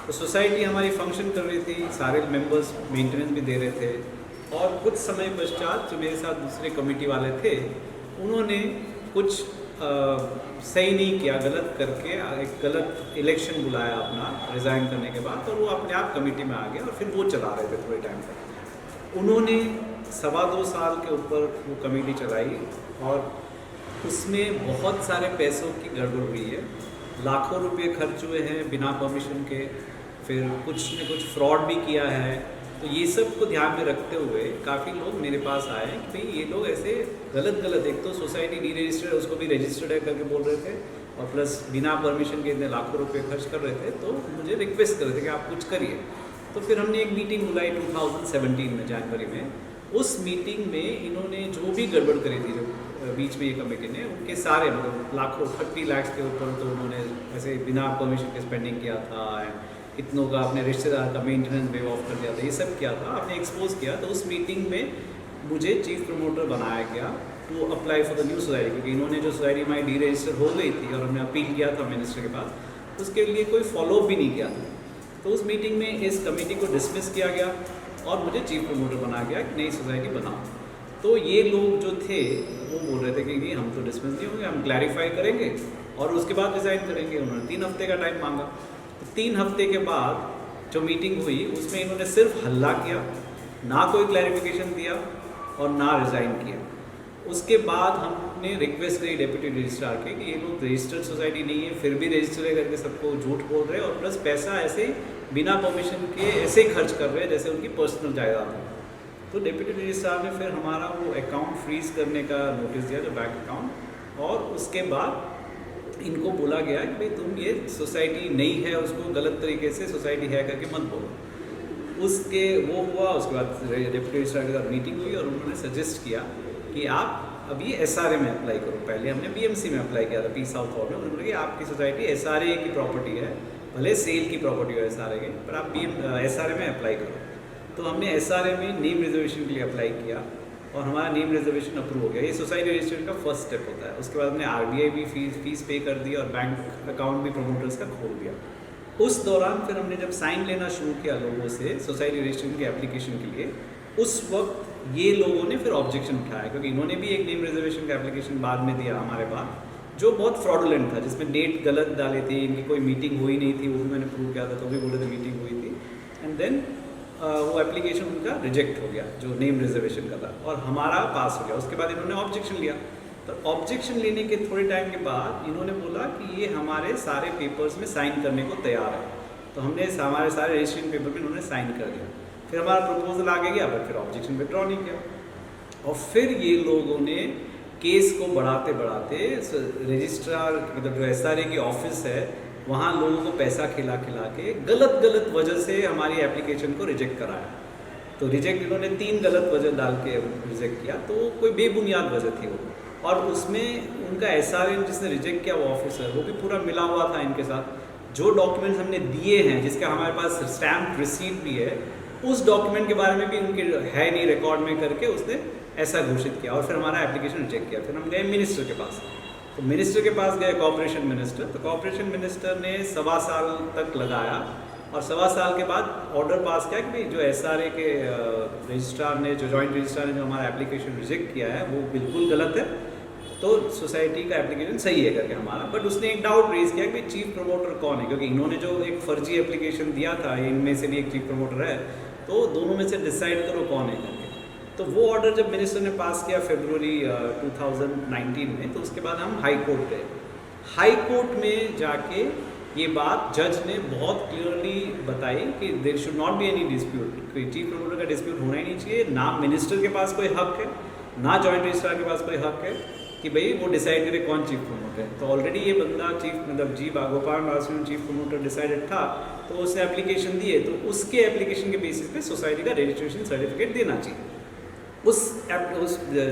तो सोसाइटी हमारी फंक्शन कर रही थी, सारे मेंबर्स मेंटेनेंस भी दे रहे थे और कुछ समय पश्चात जो मेरे साथ दूसरे कमेटी वाले थे उन्होंने कुछ सही नहीं किया, गलत करके एक गलत इलेक्शन बुलाया अपना रिज़ाइन करने के बाद और वो अपने आप कमेटी में आ गए और फिर वो चला रहे थे थोड़े टाइम तक। उन्होंने 2.25 साल के ऊपर वो कमेटी चलाई और उसमें बहुत सारे पैसों की गड़बड़ हुई है, लाखों रुपए खर्च हुए हैं बिना परमिशन के, फिर कुछ ने कुछ फ्रॉड भी किया है तो ये सब को ध्यान में रखते हुए काफ़ी लोग मेरे पास आए कि भाई ये लोग ऐसे गलत एक तो सोसाइटी डी रजिस्टर्ड है उसको भी रजिस्टर्ड है करके बोल रहे थे, और प्लस बिना परमिशन के इतने लाखों रुपए खर्च कर रहे थे। तो मुझे रिक्वेस्ट कर रहे थे कि आप कुछ करिए। तो फिर हमने एक मीटिंग बुलाई 2017 में जनवरी में। उस मीटिंग में इन्होंने जो भी गड़बड़ करी थी जो बीच में ये कमेटी ने, उनके सारे मतलब लाखों 30 लाख के ऊपर तो उन्होंने ऐसे बिना परमिशन के स्पेंडिंग किया था, कितनों का अपने रिश्तेदार का मेंटेनेंस वेव ऑफ कर दिया था, ये सब किया था, आपने एक्सपोज किया। तो उस मीटिंग में मुझे चीफ प्रमोटर बनाया गया to apply for the new society, क्योंकि इन्होंने जो सोसाइटी हमारी डी रजिस्टर हो गई थी और हमने अपील किया था मिनिस्टर के पास, उसके लिए कोई फॉलोअप भी नहीं किया था। तो उस मीटिंग में इस कमेटी को डिसमिस किया गया और मुझे चीफ प्रमोटर बनाया गया कि नई सोसाइटी बनाओ। तो ये लोग जो थे वो बोल रहे थे कि नहीं हम तो डिसमिस नहीं होंगे, हम क्लैरिफाई करेंगे और उसके बाद डिज़ाइन करेंगे। उन्होंने 3 हफ्ते का टाइम मांगा। 3 हफ्ते के बाद जो मीटिंग हुई उसमें इन्होंने सिर्फ हल्ला किया, ना कोई क्लैरिफिकेशन दिया और ना रिज़ाइन किया। उसके बाद हमने रिक्वेस्ट करी डिप्टी रजिस्ट्रार के कि ये लोग रजिस्टर्ड सोसाइटी नहीं है, फिर भी रजिस्टर है करके सबको झूठ बोल रहे हैं और प्लस पैसा ऐसे बिना परमिशन के ऐसे खर्च कर रहे हैं जैसे उनकी पर्सनल जायदाद है। तो डिप्टी रजिस्ट्रार ने फिर हमारा वो अकाउंट फ्रीज करने का नोटिस दिया, जो बैंक अकाउंट, और उसके बाद इनको बोला गया कि भाई तुम ये सोसाइटी नहीं है उसको गलत तरीके से सोसाइटी है करके मत बोलो। उसके वो हुआ। उसके बाद डिप्टी रजिस्ट्रार के साथ मीटिंग हुई और उन्होंने सजेस्ट किया कि आप अभी SRA में अप्लाई करो। पहले हमने BMC में अप्लाई किया था, पी साउथ हॉल में। उन्होंने बोला कि आपकी सोसाइटी SRA की प्रॉपर्टी है, भले सेल की प्रॉपर्टी हो SRA की, पर आप SRA में अप्लाई करो। तो हमने SRA में नेम रिजर्वेशन के लिए अप्लाई किया और हमारा नेम रिजर्वेशन अप्रूव हो गया। ये सोसाइटी रजिस्ट्रेशन का फर्स्ट स्टेप होता है। उसके बाद हमने RBI भी फीस पे कर दी और बैंक अकाउंट भी प्रमोटर्स का खोल दिया। उस दौरान फिर हमने जब साइन लेना शुरू किया लोगों से सोसाइटी रजिस्ट्रेशन के एप्लीकेशन के लिए, उस वक्त ये लोगों ने फिर ऑब्जेक्शन उठाया, क्योंकि इन्होंने भी एक नेम रिजर्वेशन का एप्लीकेशन बाद में दिया हमारे पास, जो बहुत फ्रॉडुलेंट था, जिसमें डेट गलत डाले थे, इनकी कोई मीटिंग हुई नहीं थी, वो भी मैंने प्रूव किया था, तो भी बोले थे मीटिंग हुई थी। एंड देन वो एप्लीकेशन उनका रिजेक्ट हो गया जो नेम रिजर्वेशन का था, और हमारा पास हो गया। उसके बाद इन्होंने ऑब्जेक्शन लिया। तो ऑब्जेक्शन लेने के थोड़े टाइम के बाद इन्होंने बोला कि ये हमारे सारे पेपर्स में साइन करने को तैयार है। तो हमने हमारे सारे रजिस्ट्रेशन पेपर में इन्होंने साइन कर दिया। फिर हमारा प्रपोजल आगे गया, बट फिर ऑब्जेक्शन विड्रॉ नहीं किया। और फिर ये लोगों ने केस को बढ़ाते बढ़ाते रजिस्ट्रार मतलब जो SRA की ऑफिस है वहाँ लोगों को पैसा खिला के गलत वजह से हमारी एप्लीकेशन को रिजेक्ट कराया। तो रिजेक्ट इन्होंने 3 गलत वजह डाल के रिजेक्ट किया, तो कोई बेबुनियाद वजह थी वो। और उसमें उनका SRA जिसने रिजेक्ट किया वो ऑफिसर, वो भी पूरा मिला हुआ था इनके साथ। जो डॉक्यूमेंट्स हमने दिए हैं, जिसका हमारे पास स्टैम्प रिसीट भी है, उस डॉक्यूमेंट के बारे में भी उनके है नहीं रिकॉर्ड में करके उसने ऐसा घोषित किया और फिर हमारा एप्लीकेशन रिजेक्ट किया। फिर हम गए मिनिस्टर के पास। तो मिनिस्टर के पास गए, कॉर्पोरेशन मिनिस्टर। तो कॉर्पोरेशन मिनिस्टर ने 1.25 साल तक लगाया और 1.25 साल के बाद ऑर्डर पास किया कि भाई जो SRA के रजिस्ट्रार ने, जो जॉइंट रजिस्ट्रार ने जो हमारा एप्लीकेशन रिजेक्ट किया है वो बिल्कुल गलत है, तो सोसाइटी का एप्लीकेशन सही है करके हमारा। बट उसने एक डाउट रेज किया कि चीफ प्रमोटर कौन है, क्योंकि इन्होंने जो एक फर्जी एप्लीकेशन दिया था, इनमें से भी एक चीफ प्रमोटर है, तो दोनों में से डिसाइड करो कौन है करके। तो वो ऑर्डर जब मिनिस्टर ने पास किया फरवरी 2019 में, तो उसके बाद हम हाई कोर्ट गए। हाई कोर्ट में जाके ये बात जज ने बहुत क्लियरली बताई कि there should not be any dispute, कोई चीफ प्रमोटर का डिस्प्यूट होना ही नहीं चाहिए। ना मिनिस्टर के पास कोई हक है, ना जॉइंट रजिस्ट्रार के पास कोई हक है कि भाई वो डिसाइड करे कौन चीफ प्रमोटर है। तो ऑलरेडी ये बंदा चीफ मतलब जी Gopal Balasubramanian chief promoter decided था, तो उसने एप्लीकेशन दिए, तो उसके एप्लीकेशन के बेसिस पे सोसाइटी का रजिस्ट्रेशन सर्टिफिकेट देना चाहिए। उस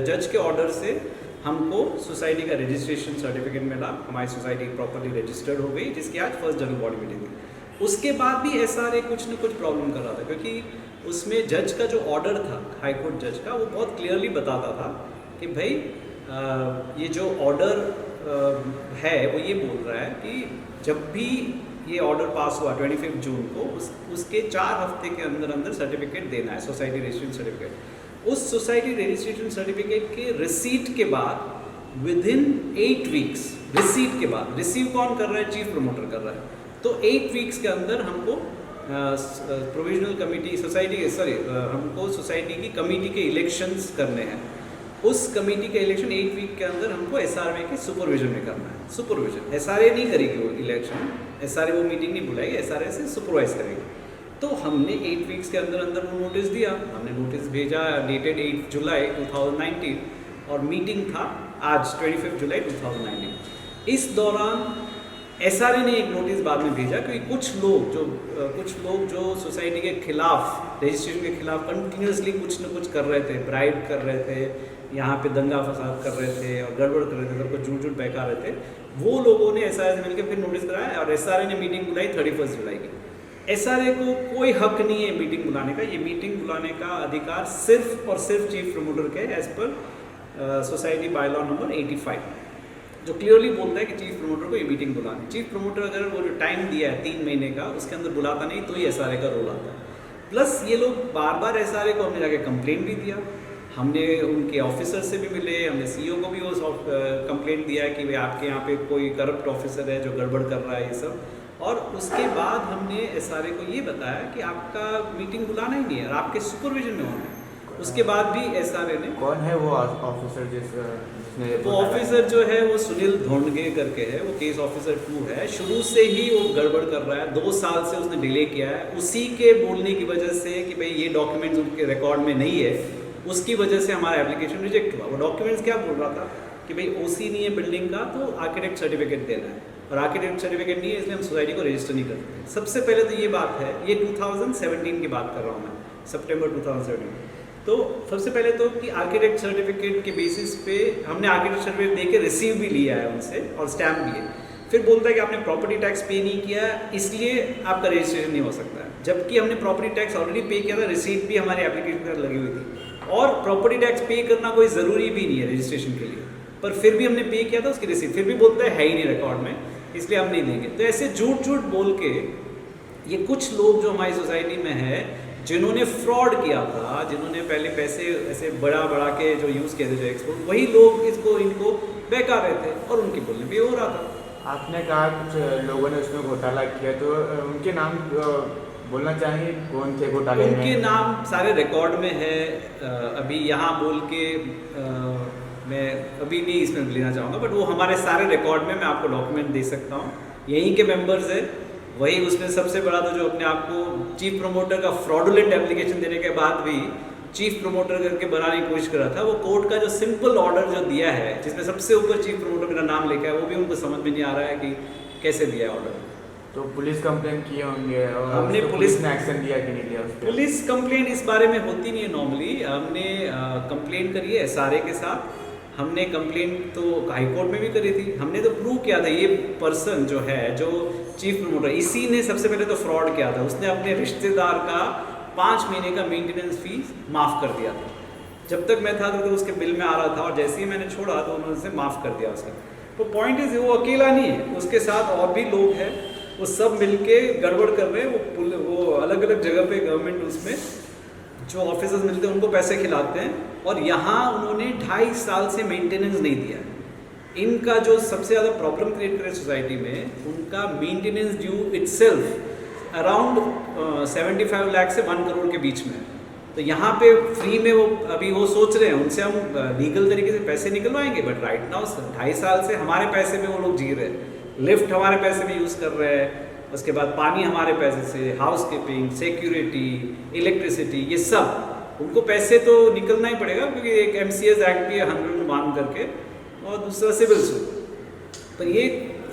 जज के ऑर्डर से हमको सोसाइटी का रजिस्ट्रेशन सर्टिफिकेट मिला, हमारी सोसाइटी प्रॉपरली रजिस्टर्ड हो गई, जिसकी आज फर्स्ट जनरल बॉडी मीटिंग थी। उसके बाद भी SRA कुछ न कुछ प्रॉब्लम कर रहा था, क्योंकि उसमें जज का जो ऑर्डर था हाई कोर्ट जज का, वो बहुत क्लियरली बताता था कि भाई ये जो ऑर्डर है वो ये बोल रहा है कि जब भी ये ऑर्डर पास हुआ 25 जून को, उसके 4 हफ्ते के अंदर अंदर सर्टिफिकेट देना है, सोसाइटी रजिस्ट्रेशन सर्टिफिकेट। उस सोसाइटी रजिस्ट्रेशन सर्टिफिकेट के रिसीट के बाद विद इन 8 वीक्स, रिसीट के बाद, रिसीव कौन कर रहा है? चीफ प्रमोटर कर रहा है। तो 8 वीक्स के अंदर हमको प्रोविजनल कमेटी हमको सोसाइटी की कमेटी के इलेक्शंस करने हैं। उस कमेटी के इलेक्शन 8 वीक के अंदर हमको SRA के सुपरविजन में करना है। सुपरविजन SRA नहीं करेगी वो इलेक्शन, SRA वो मीटिंग नहीं बुलाएगी, SRA से सुपरवाइज करेगी। तो हमने 8 वीक्स के अंदर अंदर वो नोटिस दिया, हमने नोटिस भेजा डेटेड 8 जुलाई 2019 और मीटिंग था आज 25 जुलाई 2019। इस दौरान SRA ने एक नोटिस बाद में भेजा क्योंकि कुछ लोग जो सोसाइटी के खिलाफ, रजिस्ट्रेशन के खिलाफ कंटिन्यूसली कुछ न कुछ कर रहे थे, ब्राइब कर रहे थे, यहाँ पे दंगा फसाद कर रहे थे और गड़बड़ कर रहे थे, सबको झूठ बहका रहे थे, वो लोगों ने SRA से मिलकर फिर नोटिस कराया और SRA ने मीटिंग बुलाई 31 जुलाई की। SRA को कोई हक नहीं है मीटिंग बुलाने का, ये मीटिंग बुलाने का अधिकार सिर्फ और सिर्फ चीफ प्रमोटर के एज पर सोसाइटी बाय लॉ नंबर 85 जो क्लियरली बोलता है कि चीफ प्रमोटर को ये मीटिंग बुलानी। चीफ प्रमोटर अगर वो जो टाइम दिया है 3 महीने का उसके अंदर बुलाता नहीं तो ही SRA का रोल आता है। प्लस ये लोग बार बार SRA को हमने जाके कंप्लेंट भी दिया, हमने उनके ऑफिसर से भी मिले, हमने CEO को भी वो कंप्लेंट दिया है कि भाई आपके यहाँ पे कोई करप्ट ऑफिसर है जो गड़बड़ कर रहा है ये सब। और उसके बाद हमने SRA को ये बताया कि आपका मीटिंग बुलाना ही नहीं है और आपके सुपरविजन में होना है। उसके बाद भी SRA ने, कौन है वो ऑफिसर जिसने वो ऑफिसर जो है वो सुनील धोंडगे करके है, वो केस ऑफिसर 2 है। शुरू से ही वो गड़बड़ कर रहा है, 2 साल से उसने डिले किया है। उसी के बोलने की वजह से कि भाई ये डॉक्यूमेंट्स उनके रिकॉर्ड में नहीं है, उसकी वजह से हमारा एप्लीकेशन रिजेक्ट हुआ। वो डॉक्यूमेंट्स क्या बोल रहा था कि भाई OC नहीं है बिल्डिंग का तो आर्किटेक्ट सर्टिफिकेट देना है, और आर्किटेक्ट सर्टिफिकेट नहीं है इसलिए हम सोसाइटी को रजिस्टर नहीं करते। सबसे पहले तो ये बात है, ये 2017 की बात कर रहा हूँ मैं, सितंबर 2017। तो सबसे पहले तो कि आर्किटेक्ट सर्टिफिकेट के बेसिस पे हमने आर्किटेक्ट सर्टिफिकेट दे के रिसीव भी लिया है उनसे और स्टैम्प भी है। फिर बोलता है कि आपने प्रॉपर्टी टैक्स पे नहीं किया इसलिए आपका रजिस्ट्रेशन नहीं हो सकता है, जबकि हमने प्रॉपर्टी टैक्स ऑलरेडी पे किया था, रिसीट भी हमारे एप्लीकेशन पर लगी हुई थी और प्रॉपर्टी टैक्स पे करना कोई ज़रूरी भी नहीं है रजिस्ट्रेशन के लिए, पर फिर भी हमने पे किया था उसकी रिसीट, फिर भी बोलता है ही नहीं रिकॉर्ड में इसलिए हम नहीं देंगे। तो ऐसे झूठ बोल के ये कुछ लोग जो हमारी सोसाइटी में है जिन्होंने फ्रॉड किया था, जिन्होंने पहले पैसे ऐसे बढ़ा के जो यूज़ किए थे जो एक्सपोर्ट, वही लोग इनको बहका रहे थे और उनकी बोलने भी हो रहा था। आपने कहा कुछ लोगों ने उसमें घोटाला किया, तो उनके नाम बोलना चाहिए, कौन थे घोटाले में? उनके नाम सारे रिकॉर्ड में है, अभी यहाँ बोल के मैं अभी नहीं इसमें लेना चाहूँगा, बट वो हमारे सारे रिकॉर्ड में मैं आपको डॉक्यूमेंट दे सकता हूँ, यहीं के मेंबर्स है। वही उसमें सबसे बड़ा तो जो अपने आप को चीफ प्रमोटर का फ्रॉडुलेंट एप्लीकेशन देने के बाद भी चीफ प्रमोटर करके बनाने की कोशिश कर रहा था, वो कोर्ट का जो सिंपल ऑर्डर जो दिया है जिसमें सबसे ऊपर चीफ प्रमोटर मेरा नाम लिखा है, वो भी उनको समझ में नहीं आ रहा है कि कैसे दिया है ऑर्डर। तो पुलिस कंप्लेंट किए होंगे और हमने पुलिस ने एक्शन लिया कि नहीं लिया उस पर? पुलिस कंप्लेंट इस बारे में होती नहीं है नॉर्मली, हमने कंप्लेंट करी है SRA के साथ, हमने कंप्लेंट तो हाई कोर्ट में भी करी थी, हमने तो प्रूव किया था ये पर्सन जो है जो चीफ प्रमोटर, इसी ने सबसे पहले तो फ्रॉड किया था, उसने अपने रिश्तेदार का 5 महीने का मेंटेनेंस फीस माफ़ कर दिया था। जब तक मैं था तो उसके बिल में आ रहा था और जैसे ही मैंने छोड़ा तो उन्होंने उसे माफ़ कर दिया उसका। तो पॉइंट इज वो अकेला नहीं है, उसके साथ और भी लोग हैं, वो सब मिलके गड़बड़ कर रहे हैं। वो अलग अलग जगह पे गवर्नमेंट उसमें जो ऑफिसर्स मिलते हैं उनको पैसे खिलाते हैं और यहाँ उन्होंने 2.5 साल से मेंटेनेंस नहीं दिया। इनका जो सबसे ज़्यादा प्रॉब्लम क्रिएट करे सोसाइटी में, उनका maintenance due itself around 75 lakh से 1 करोड़ के बीच में। तो यहाँ पे फ्री में वो अभी वो सोच रहे हैं उनसे हम लीगल तरीके से पैसे निकलवाएंगे, बट राइट नाउ 2.5 साल से हमारे पैसे में वो लोग जी रहे हैं, लिफ्ट हमारे पैसे में यूज़ कर रहे हैं, उसके बाद पानी हमारे पैसे से, हाउसकीपिंग, सिक्योरिटी, इलेक्ट्रिसिटी, ये सब उनको पैसे तो निकलना ही पड़ेगा क्योंकि एक MCS एक्ट भी है 100 मान करके और दूसरा सिविल सूट। पर ये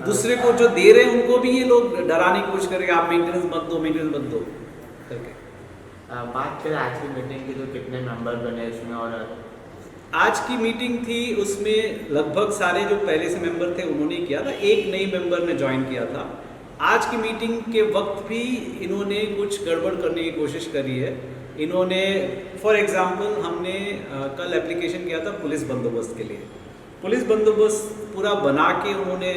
दूसरे को जो दे रहे हैं उनको भी ये लोग डराने की कोशिश करेंगे, आप मेंटेनेंस मत दो करके। बात करें आज की मीटिंग की, तो कितने मेंबर बने इसमें? और आज की मीटिंग थी उसमें लगभग सारे जो पहले से मेंबर थे उन्होंने किया था, एक नई मेंबर ने ज्वाइन किया था। आज की मीटिंग के वक्त भी इन्होंने कुछ गड़बड़ करने की कोशिश करी है। इन्होंने फॉर एग्जांपल हमने कल एप्लीकेशन किया था पुलिस बंदोबस्त के लिए, पुलिस बंदोबस्त पूरा बना के उन्होंने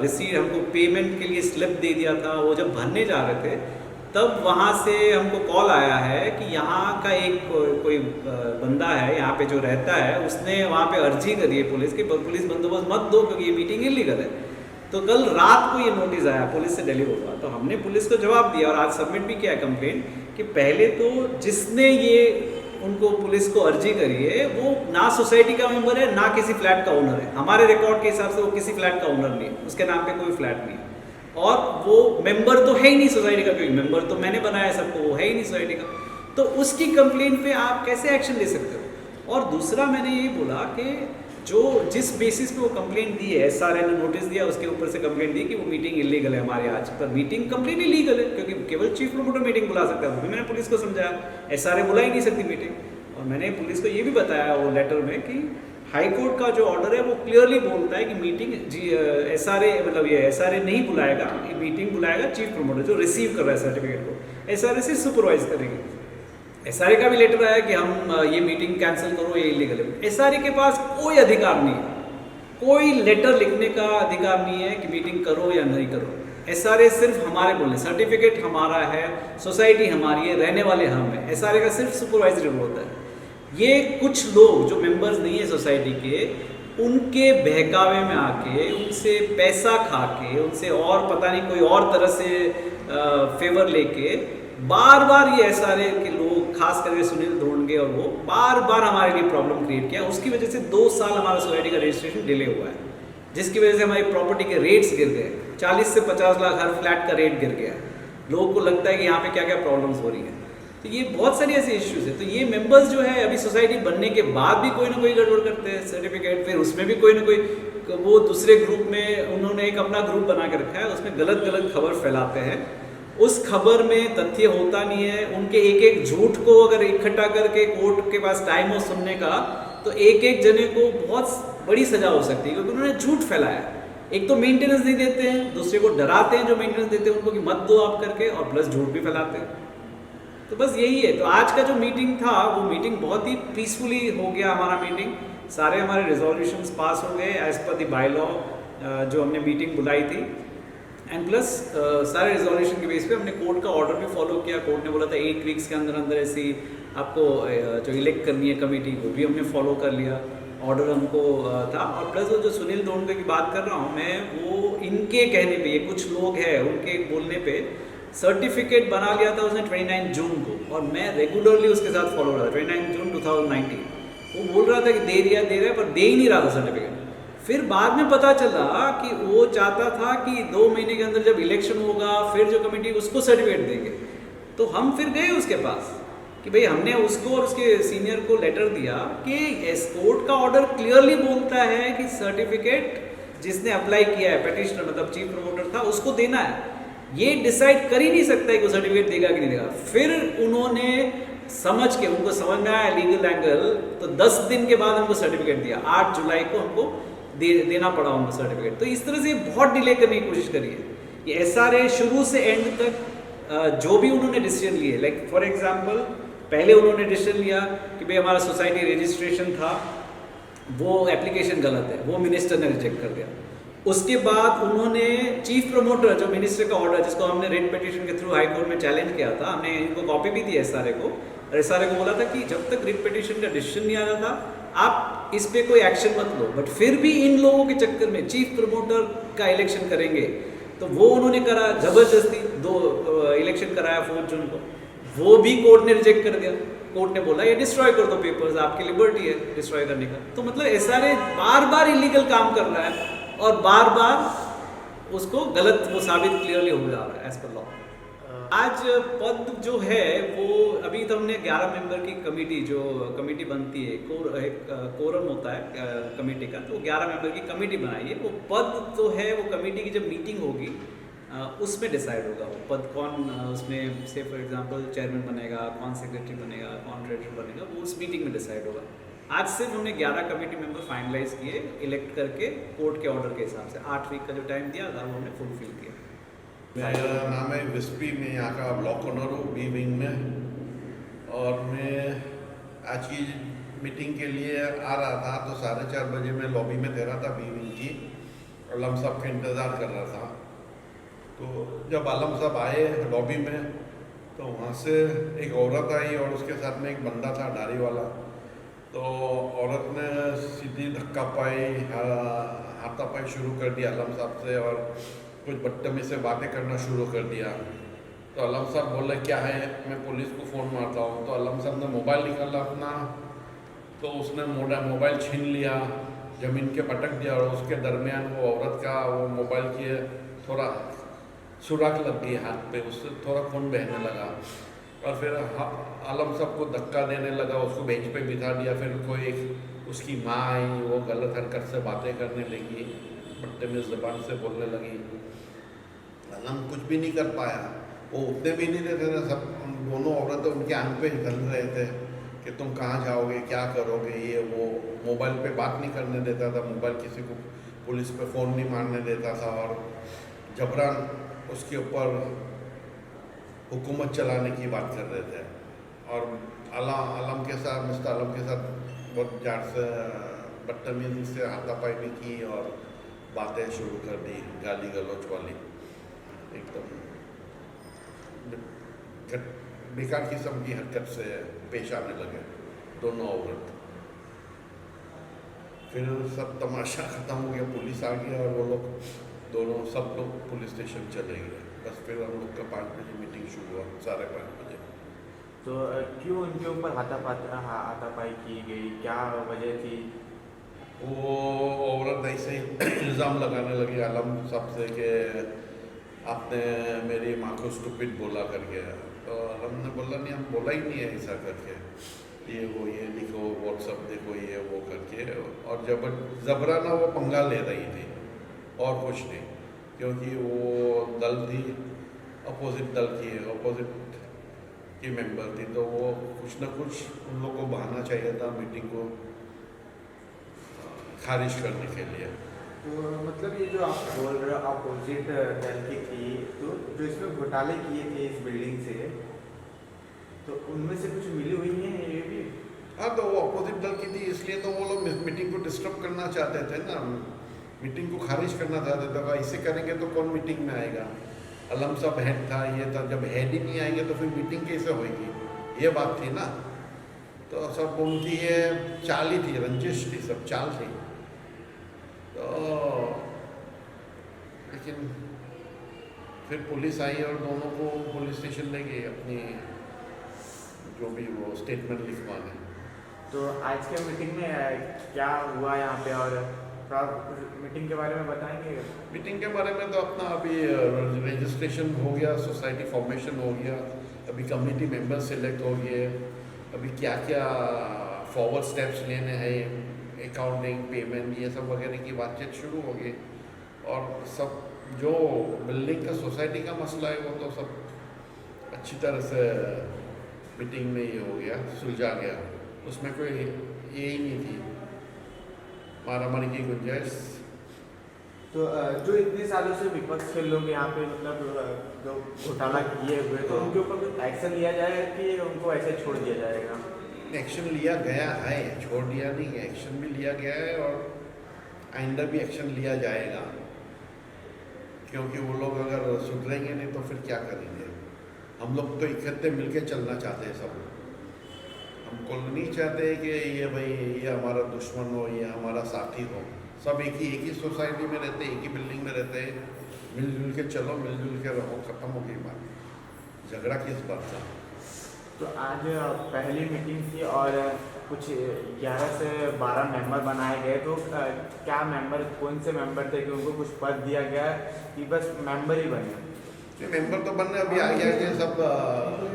रिसीट हमको पेमेंट के लिए स्लिप दे दिया था। वो जब भरने जा रहे थे तब वहाँ से हमको कॉल आया है कि यहाँ का एक कोई बंदा है यहाँ पे जो रहता है, उसने वहाँ पे अर्जी करी है पुलिस की, पुलिस बंदोबस्त मत दो क्योंकि ये मीटिंग इलीगल है। तो कल रात को ये नोटिस आया पुलिस से डिलीवर हुआ, तो हमने पुलिस को जवाब दिया और आज सबमिट भी किया कंप्लेंट कि पहले तो जिसने ये उनको पुलिस को अर्जी करी है वो ना सोसाइटी का मेंबर है ना किसी फ्लैट का ओनर है। हमारे रिकॉर्ड के हिसाब से वो किसी फ्लैट का ओनर नहीं है, उसके नाम पे कोई फ्लैट नहीं है। और वो मेंबर तो है ही नहीं सोसाइटी का, क्योंकि मेंबर तो मैंने बनाया सबको, वो है ही नहीं सोसाइटी का, तो उसकी कंप्लेंट पे आप कैसे एक्शन ले सकते हो। और दूसरा मैंने ये बोला कि जो जिस बेसिस पे वो कंप्लेंट दी है, एसआरए ने नोटिस दिया, उसके ऊपर से कंप्लेंट दी कि वो मीटिंग इलीगल है हमारे आज, पर मीटिंग कंप्लीटली लीगल है, क्योंकि केवल चीफ प्रमोटर मीटिंग बुला सकता है। वो भी मैंने पुलिस को समझाया, एसआरए बुला ही नहीं सकती मीटिंग। और मैंने पुलिस को ये भी बताया वो लेटर में कि हाई कोर्ट का जो ऑर्डर है वो क्लियरली बोलता है कि मीटिंग एसआरए मतलब ये एसआरए नहीं बुलाएगा, मीटिंग बुलाएगा चीफ प्रमोटर जो रिसीव कर रहा है सर्टिफिकेट को, एसआरए से सुपरवाइज करेगी। एसआरए का भी लेटर आया कि हम ये मीटिंग कैंसिल करो, ये इलीगल है। एसआरए के पास कोई अधिकार नहीं है, कोई लेटर लिखने का अधिकार नहीं है कि मीटिंग करो या नहीं करो। एसआरए सिर्फ हमारे बोलने, सर्टिफिकेट हमारा है, सोसाइटी हमारी है, रहने वाले हम हैं, एसआरए का सिर्फ सुपरवाइजरी रोल होता है। ये कुछ लोग जो मेंबर्स नहीं है सोसाइटी के, उनके बहकावे में आके, उनसे पैसा खा के, उनसे और पता नहीं कोई और तरह से फेवर लेके बार बार ये एसआरए के लोग, खास करके सुनील धोंडगे और वो बार बार हमारे लिए प्रॉब्लम क्रिएट किया। उसकी वजह से 2 साल हमारा सोसाइटी का रजिस्ट्रेशन डिले हुआ है, जिसकी वजह से हमारी प्रॉपर्टी के रेट्स गिर गए, 40 से 50 लाख हर फ्लैट का रेट गिर गया। लोगों को लगता है कि यहाँ पे क्या क्या प्रॉब्लम्स हो रही हैं। तो ये बहुत सारी ऐसे इश्यूज है। तो ये मेंबर्स जो है अभी सोसाइटी बनने के बाद भी कोई ना कोई गड़बड़ करते हैं सर्टिफिकेट, फिर उसमें भी कोई ना कोई, वो दूसरे ग्रुप में उन्होंने एक अपना ग्रुप बना के रखा है, उसमें गलत गलत खबर फैलाते हैं। उस खबर में तथ्य होता नहीं है। उनके एक एक झूठ को अगर इकट्ठा करके कोर्ट के पास टाइम हो सुनने का, तो एक एक जने को बहुत बड़ी सजा हो सकती है, क्योंकि उन्होंने झूठ फैलाया। एक तो मेंटेनेंस नहीं देते हैं, दूसरे को डराते हैं जो मेंटेनेंस देते हैं उनको कि मत दो आप करके, और प्लस झूठ भी फैलाते हैं। तो बस यही है। तो आज का जो मीटिंग था वो मीटिंग बहुत ही पीसफुली हो गया हमारा मीटिंग। सारे हमारे रिजोल्यूशंस पास हो गए as per the by law जो हमने मीटिंग बुलाई थी। एंड प्लस सारे रिजोल्यूशन के बेस पे हमने कोर्ट का ऑर्डर भी फॉलो किया। कोर्ट ने बोला था 8 वीक्स के अंदर अंदर ऐसी आपको जो इलेक्ट करनी है कमेटी, वो भी हमने फॉलो कर लिया। ऑर्डर हमको था। और प्लस वो जो सुनील धोंडगे की बात कर रहा हूँ मैं, वो इनके कहने पे, ये कुछ लोग हैं उनके बोलने पे सर्टिफिकेट बना लिया था उसने 29 जून को, और मैं रेगुलरली उसके साथ फॉलो रहा था। 29 जून 2019 वो बोल रहा था कि दे रहा है, पर दे ही नहीं रहा था सर्टिफिकेट। फिर बाद में पता चला कि वो चाहता था कि 2 महीने के अंदर जब इलेक्शन होगा फिर जो कमेटी उसको सर्टिफिकेट देंगे। तो हम फिर गए उसके पास कि भाई हमने उसको और उसके सीनियर को लेटर दिया कि इस कोर्ट का ऑर्डर क्लियरली बोलता है कि सर्टिफिकेट जिसने अप्लाई किया है, पेटिशनर मतलब चीफ प्रमोटर था, उसको देना है। ये डिसाइड कर ही नहीं सकता है कि वो सर्टिफिकेट देगा कि नहीं देगा। फिर उन्होंने समझ के, उनको समझ में आया लीगल एंगल, तो 10 दिन के बाद हमको सर्टिफिकेट दिया। 8 जुलाई को हमको देना पड़ा उनको सर्टिफिकेट। तो इस तरह से बहुत डिले करने की कोशिश करी है। ये एसआरए शुरू से एंड तक जो भी उन्होंने डिसीजन लिए, लाइक फॉर एग्जांपल पहले उन्होंने डिसीजन लिया कि भाई हमारा सोसाइटी रजिस्ट्रेशन था वो एप्लीकेशन गलत है, वो मिनिस्टर ने रिजेक्ट कर दिया। उसके बाद उन्होंने चीफ प्रमोटर जो मिनिस्टर का ऑर्डर, जिसको हमने रेट पिटीशन के थ्रू हाई कोर्ट में चैलेंज किया था, हमने इनको कॉपी भी दी एसआरए को, और एसआरए को बोला था कि जब तक रिट पिटीशन का डिसीजन नहीं आ रहा था आप इस पे कोई एक्शन मत लो। बट फिर भी इन लोगों के चक्कर में चीफ प्रमोटर का इलेक्शन करेंगे, तो वो उन्होंने करा जबरदस्ती। 2 इलेक्शन कराया 4 जून को, वो भी कोर्ट ने रिजेक्ट कर दिया। कोर्ट ने बोला ये डिस्ट्रॉय कर दो पेपर्स, आपकी लिबर्टी है डिस्ट्रॉय करने का। तो मतलब एसआरए बार बार इलीगल काम कर रहा है और बार बार उसको गलत वो साबित क्लियरली हो जा रहा है एज पर लॉ। आज पद जो है वो अभी तो हमने 11 मेंबर की कमेटी, जो कमेटी बनती है, कोरम होता है कमेटी का, तो 11 मेंबर की कमेटी बनाई है। वो पद तो है, वो कमेटी की जब मीटिंग होगी उसमें डिसाइड होगा वो पद कौन उसमें से फॉर एग्जांपल चेयरमैन बनेगा, कौन सेक्रेटरी बनेगा, कौन ट्रेजरर बनेगा, वो उस मीटिंग में डिसाइड होगा। आज सिर्फ हमने 11 कमेटी मेंबर फाइनलाइज किए इलेक्ट करके कोर्ट के ऑर्डर के हिसाब से। 8 वीक का जो टाइम दिया था वो हमने फुलफिल किया। मेरा नाम है विस्पी, मैं यहाँ का ब्लॉक ओनर हूँ बी विंग में, और मैं आज की मीटिंग के लिए आ रहा था तो 4:30 बजे मैं लॉबी में दे रहा था बी विंग की, आलम साहब का इंतज़ार कर रहा था। तो जब आलम साहब आए लॉबी में तो वहाँ से एक औरत आई और उसके साथ में एक बंदा था दाढ़ी वाला। तो औरत ने सीधी धक्का पाई, हाथापाई शुरू कर दिया आलम साहब से और कुछ बदतमीज़ी से बातें करना शुरू कर दिया। तो आलम साहब बोले क्या है, मैं पुलिस को फ़ोन मारता हूँ। तो आलम साहब ने मोबाइल निकाला अपना, तो उसने मोबाइल छीन लिया, ज़मीन के पटक दिया, और उसके दरमियान वो औरत का वो मोबाइल की थोड़ा सुराख लग गई हाथ पे, उससे थोड़ा खून बहने लगा। और फिर आलम साहब को धक्का देने लगा, उसको बेंच पे बिठा दिया। फिर कोई उसकी माँ आई, वो गलत हरकत से बातें करने लगी, बदतमीज ज़बान से बोलने लगी। आलम कुछ भी नहीं कर पाया, वो उठने भी नहीं देते थे। सब दोनों औरतें उनके आंख पे गल रहे थे कि तुम कहाँ जाओगे, क्या करोगे, ये वो। मोबाइल पे बात नहीं करने देता था, मोबाइल किसी को पुलिस पे फ़ोन नहीं मारने देता था, और जबरान उसके ऊपर हुकूमत चलाने की बात कर रहे थे। और आलम के साथ, मिस्टर आलम के साथ बहुत जार से बदतमीजी से हाथापाई भी की और बातें शुरू कर दी, गाली गलौच वाली, एकदम बेकार किस्म की हरकत से पेश आने लगे दोनों औरत। फिर सब तमाशा ख़त्म हो गया, पुलिस आ गया और वो लोग दोनों सब लोग पुलिस स्टेशन चले गए। बस फिर हम लोग का 5 बजे मीटिंग शुरू हुआ, 5:30 बजे। तो क्यों उनके ऊपर हाथापाई की गई, क्या वजह थी? वो औरत ऐसे ही इल्ज़ाम लगाने लगी आलम साहब से कि आपने मेरी माँ को स्टूपिड बोला करके। तो आलम ने बोला नहीं, हम बोला ही नहीं है ऐसा करके, ये वो ये लिखो, व्हाट्सअप देखो, ये वो करके। और जबराना वो पंगा ले रही थी और कुछ नहीं, क्योंकि वो दल थी, अपोजिट दल की, अपोजिट की मेंबर थी, तो वो कुछ ना कुछ उन लोगों को बहाना चाहिए था मीटिंग को खारिज करने के लिए। तो मतलब ये जो आप बोल रहे हो अपोजिट दल की थी, तो जो इसमें घोटाले किए थे इस बिल्डिंग से, तो उनमें से कुछ मिली हुई है ये भी? हाँ, तो वो अपोजिट दल की थी, इसलिए तो वो लोग मीटिंग को डिस्टर्ब करना चाहते थे ना, मीटिंग को खारिज करना चाहते थे। ऐसे करेंगे तो कौन मीटिंग में आएगा? आलम साहब हेड था, ये था, जब हेड ही नहीं आएंगे तो फिर मीटिंग कैसे होगी, ये बात थी ना। तो सब उनकी ये चाल ही थी, रंजिश थी, सब चाल थी। तो लेकिन फिर पुलिस आई और दोनों को पुलिस स्टेशन ले गई अपनी जो भी वो स्टेटमेंट लिखवाने। तो आज के मीटिंग में क्या हुआ यहाँ पे, और मीटिंग के बारे में बताएंगे? मीटिंग के बारे में तो अपना अभी रजिस्ट्रेशन हो गया, सोसाइटी फॉर्मेशन हो गया, अभी कम्युनिटी मेंबर सिलेक्ट हो गए, अभी क्या क्या फॉरवर्ड स्टेप्स लेने हैं, अकाउंटिंग, पेमेंट, ये सब वगैरह की बातचीत शुरू हो गई। और सब जो बिल्डिंग का सोसाइटी का मसला है वो तो सब अच्छी तरह से मीटिंग में ये हो गया, सुलझा गया, उसमें कोई ये ही नहीं थी मारामारी की गुंजाइश। तो जो इतने सालों से विपक्ष के लोग यहाँ पे मतलब जो घोटाला किए हुए, तो उनके ऊपर कुछ एक्शन लिया जाएगा कि उनको ऐसे छोड़ दिया जाएगा? एक्शन लिया गया है, छोड़ दिया नहीं है, एक्शन भी लिया गया है और आइंदा भी एक्शन लिया जाएगा, क्योंकि वो लोग अगर सुधरेंगे नहीं तो फिर क्या करेंगे। हम लोग तो इकट्ठे मिलके चलना चाहते हैं सब। हमको नहीं चाहते कि ये भाई ये हमारा दुश्मन हो, ये हमारा साथी हो। सब एक ही सोसाइटी में रहते, एक ही बिल्डिंग में रहते हैं, मिलजुल के चलो, मिलजुल के रहो, ख़त्म हो गई बात, झगड़ा किस बात का। तो आज पहली मीटिंग थी और कुछ 11 से 12 मेंबर बनाए गए, तो क्या मेंबर, कौन से मेंबर थे कि उनको कुछ पद दिया गया कि बस मेंबर ही बने? ये मेंबर तो बनने अभी आगे आगे सब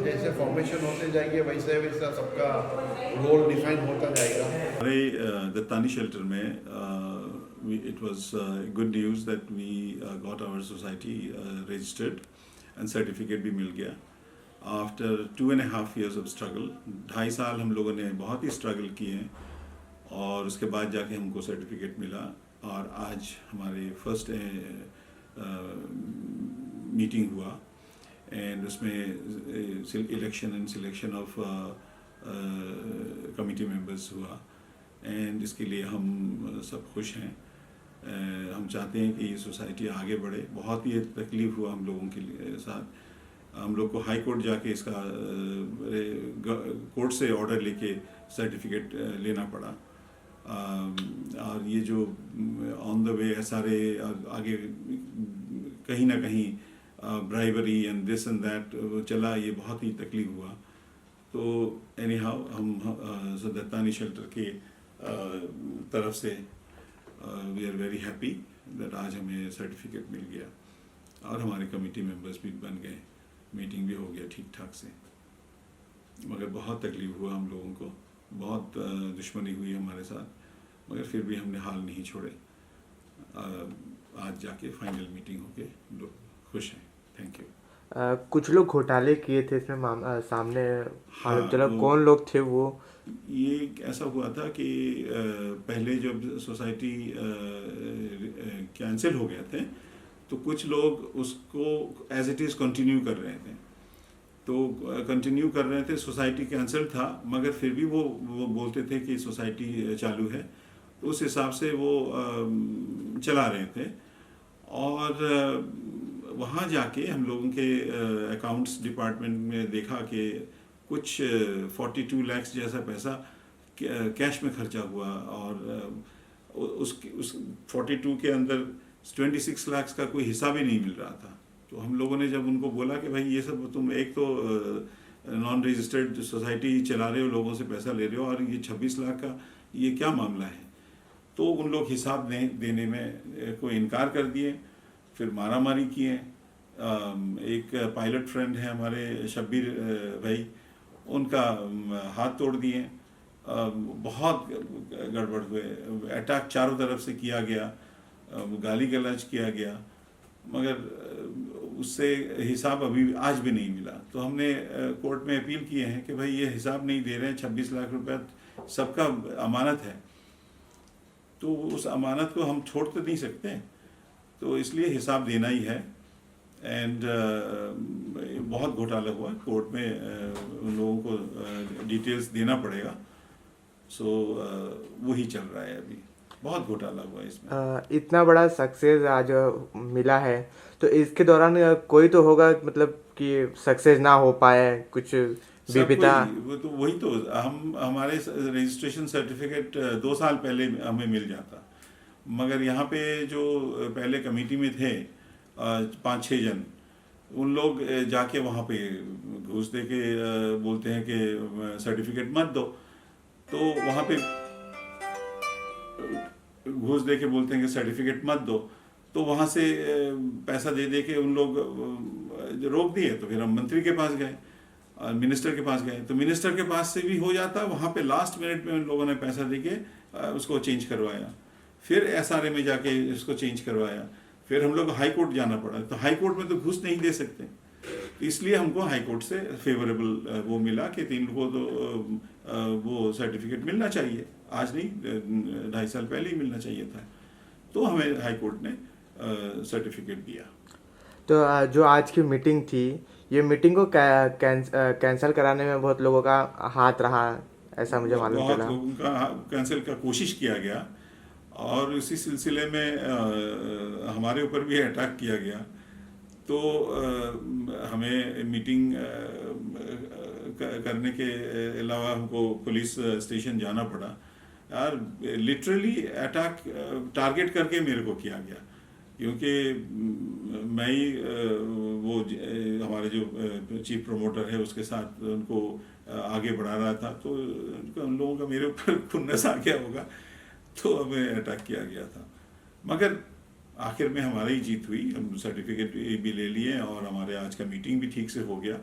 जैसे फॉर्मेशन होते जाएंगे वैसे वैसा सबका रोल डिफाइन होता जाएगा। हमारे दत्तानी शेल्टर में it was good news that we got our society registered and certificate भी मिल गया आफ्टर 2.5 years of struggle। 2.5 साल हम लोगों ने बहुत ही स्ट्रगल किए हैं और उसके बाद जाके हमको सर्टिफिकेट मिला। और आज हमारे फर्स्ट मीटिंग हुआ एंड उसमें election and selection of committee members हुआ एंड इसके लिए हम सब खुश हैं। हम चाहते हैं कि ये सोसाइटी आगे बढ़े। बहुत ही तकलीफ हुआ हम लोगों के साथ, हम लोग को हाई कोर्ट जाके इसका कोर्ट से ऑर्डर लेके सर्टिफिकेट लेना पड़ा। और ये जो ऑन द वे सारे आगे कहीं ना कहीं bribery and this and that चला, ये बहुत ही तकलीफ हुआ। तो एनी हाउ हम दत्तानी शेल्टर के तरफ से we are very happy that आज हमें सर्टिफिकेट मिल गया। और हमारे कमेटी मेंबर्स भी बन गए, मीटिंग भी हो गया ठीक ठाक से। मगर बहुत तकलीफ हुआ हम लोगों को, बहुत दुश्मनी हुई हमारे साथ, मगर फिर भी हमने हाल नहीं छोड़े। आज जाके फाइनल मीटिंग होके लोग खुश हैं। Thank you. कुछ लोग घोटाले किए थे इसमें सामने आरोप चला, कौन लोग थे वो? ये ऐसा हुआ था कि पहले जब सोसाइटी कैंसिल हो गए थे तो कुछ लोग उसको एज इट इज़ कंटिन्यू कर रहे थे। तो कंटिन्यू कर रहे थे, सोसाइटी कैंसिल था मगर फिर भी वो बोलते थे कि सोसाइटी चालू है, तो उस हिसाब से वो चला रहे थे। और वहाँ जाके हम लोगों के अकाउंट्स डिपार्टमेंट में देखा कि कुछ 42 लाख जैसा पैसा कैश में खर्चा हुआ, और उस 42 के अंदर 26 लाख का कोई हिसाब ही नहीं मिल रहा था। तो हम लोगों ने जब उनको बोला कि भाई ये सब तुम एक तो नॉन रजिस्टर्ड सोसाइटी चला रहे हो, लोगों से पैसा ले रहे हो, और ये 26 लाख का ये क्या मामला है, तो उन लोग हिसाब देने में को इनकार कर दिए, फिर मारामारी किए। एक पायलट फ्रेंड है हमारे शब्बीर भाई, उनका हाथ तोड़ दिए। बहुत गड़बड़ हुए, अटैक चारों तरफ से किया गया, गाली गलौज किया गया, मगर उससे हिसाब अभी आज भी नहीं मिला। तो हमने कोर्ट में अपील किए हैं कि भाई ये हिसाब नहीं दे रहे हैं, 26 लाख रुपया सबका अमानत है, तो उस अमानत को हम छोड़ तो नहीं सकते, तो इसलिए हिसाब देना ही है। एंड बहुत घोटाला हुआ कोर्ट में, उन लोगों को डिटेल्स देना पड़ेगा। सो वही चल रहा है अभी, बहुत घोटाला हुआ इसमें। इतना बड़ा सक्सेस आज मिला है, तो इसके दौरान कोई तो होगा मतलब कि सक्सेस ना हो पाए, कुछ विविधता। वही तो हमारे रजिस्ट्रेशन सर्टिफिकेट 2 साल पहले हमें मिल जाता, मगर यहाँ पे जो पहले कमेटी में थे 5-6 जन, उन लोग जाके वहाँ पे घूस दे के बोलते हैं कि सर्टिफिकेट मत दो, तो वहाँ पे घूस दे के बोलते हैं कि सर्टिफिकेट मत दो, तो वहाँ से पैसा दे दे के उन लोग रोक दिए। तो फिर हम मंत्री के पास गए, मिनिस्टर के पास गए, तो मिनिस्टर के पास से भी हो जाता, वहाँ पे लास्ट मिनट में उन लोगों ने पैसा दे के उसको चेंज करवाया, फिर एसआरए में जाके इसको चेंज करवाया, फिर हम लोग हाई कोर्ट जाना पड़ा। तो हाई कोर्ट में तो घूस नहीं दे सकते, तो इसलिए हमको हाई कोर्ट से फेवरेबल वो मिला कि 3 को तो वो सर्टिफिकेट मिलना चाहिए, आज नहीं 2.5 साल पहले ही मिलना चाहिए था, तो हमें हाई कोर्ट ने सर्टिफिकेट दिया। तो जो आज की मीटिंग थी, ये मीटिंग को कैंसिल कराने में बहुत लोगों का हाथ रहा, ऐसा मुझे मालूम चला। बहुत लोगों का कैंसिल का कोशिश किया गया, और इसी सिलसिले में हमारे ऊपर भी अटैक किया गया। तो हमें मीटिंग करने के अलावा हमको पुलिस स्टेशन जाना पड़ा। यार लिटरली अटैक टारगेट करके मेरे को किया गया, क्योंकि मैं ही वो हमारे जो चीफ प्रमोटर है उसके साथ उनको आगे बढ़ा रहा था, तो उन लोगों का मेरे ऊपर खुन्नस आ गया होगा, तो हमें अटैक किया गया था। मगर आखिर में हमारी ही जीत हुई, हम सर्टिफिकेट भी ले लिए और हमारे आज का मीटिंग भी ठीक से हो गया,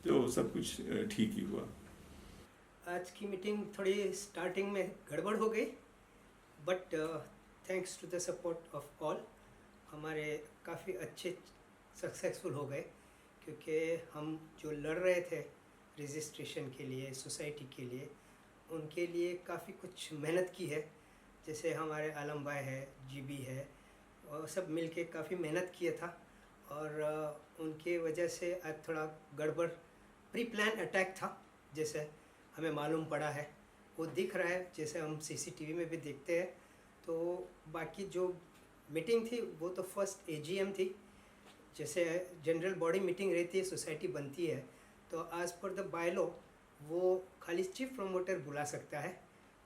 तो सब कुछ ठीक ही हुआ। आज की मीटिंग थोड़ी स्टार्टिंग में गड़बड़ हो गई, but thanks to the support of all हमारे काफ़ी अच्छे सक्सेसफुल हो गए, क्योंकि हम जो लड़ रहे थे रजिस्ट्रेशन के लिए, सोसाइटी के लिए, उनके लिए काफ़ी कुछ मेहनत की है। जैसे हमारे आलम भाई है, जीबी है, और सब मिलके काफ़ी मेहनत किया था, और उनके वजह से आज थोड़ा गड़बड़ प्री प्लान अटैक था, जैसे हमें मालूम पड़ा है, वो दिख रहा है, जैसे हम सीसीटीवी में भी देखते हैं। तो बाकी जो मीटिंग थी वो तो फर्स्ट एजीएम थी, जैसे जनरल बॉडी मीटिंग रहती है, सोसाइटी बनती है, तो एज पर द बायलॉ वो खाली चीफ प्रमोटर बुला सकता है,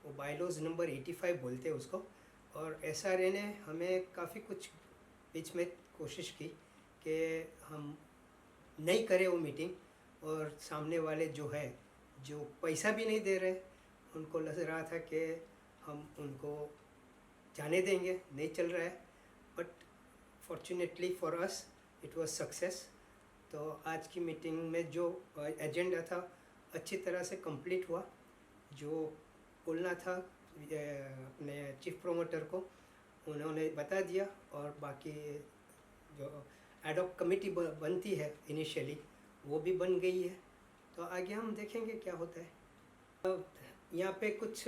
वो बायलॉज नंबर 85 बोलते हैं उसको। और एसआरए ने हमें काफ़ी कुछ बीच में कोशिश की कि हम नहीं करें वो मीटिंग, और सामने वाले जो है जो पैसा भी नहीं दे रहे, उनको लग रहा था कि हम उनको जाने देंगे, नहीं चल रहा है। But fortunately for us it was success. तो आज की मीटिंग में जो एजेंडा था अच्छी तरह से कंप्लीट हुआ। जो बोलना था अपने चीफ प्रोमोटर को उन्होंने बता दिया, और बाकी जो एडॉक कमेटी बनती है इनिशियली वो भी बन गई है। तो आगे हम देखेंगे क्या होता है। यहाँ पे कुछ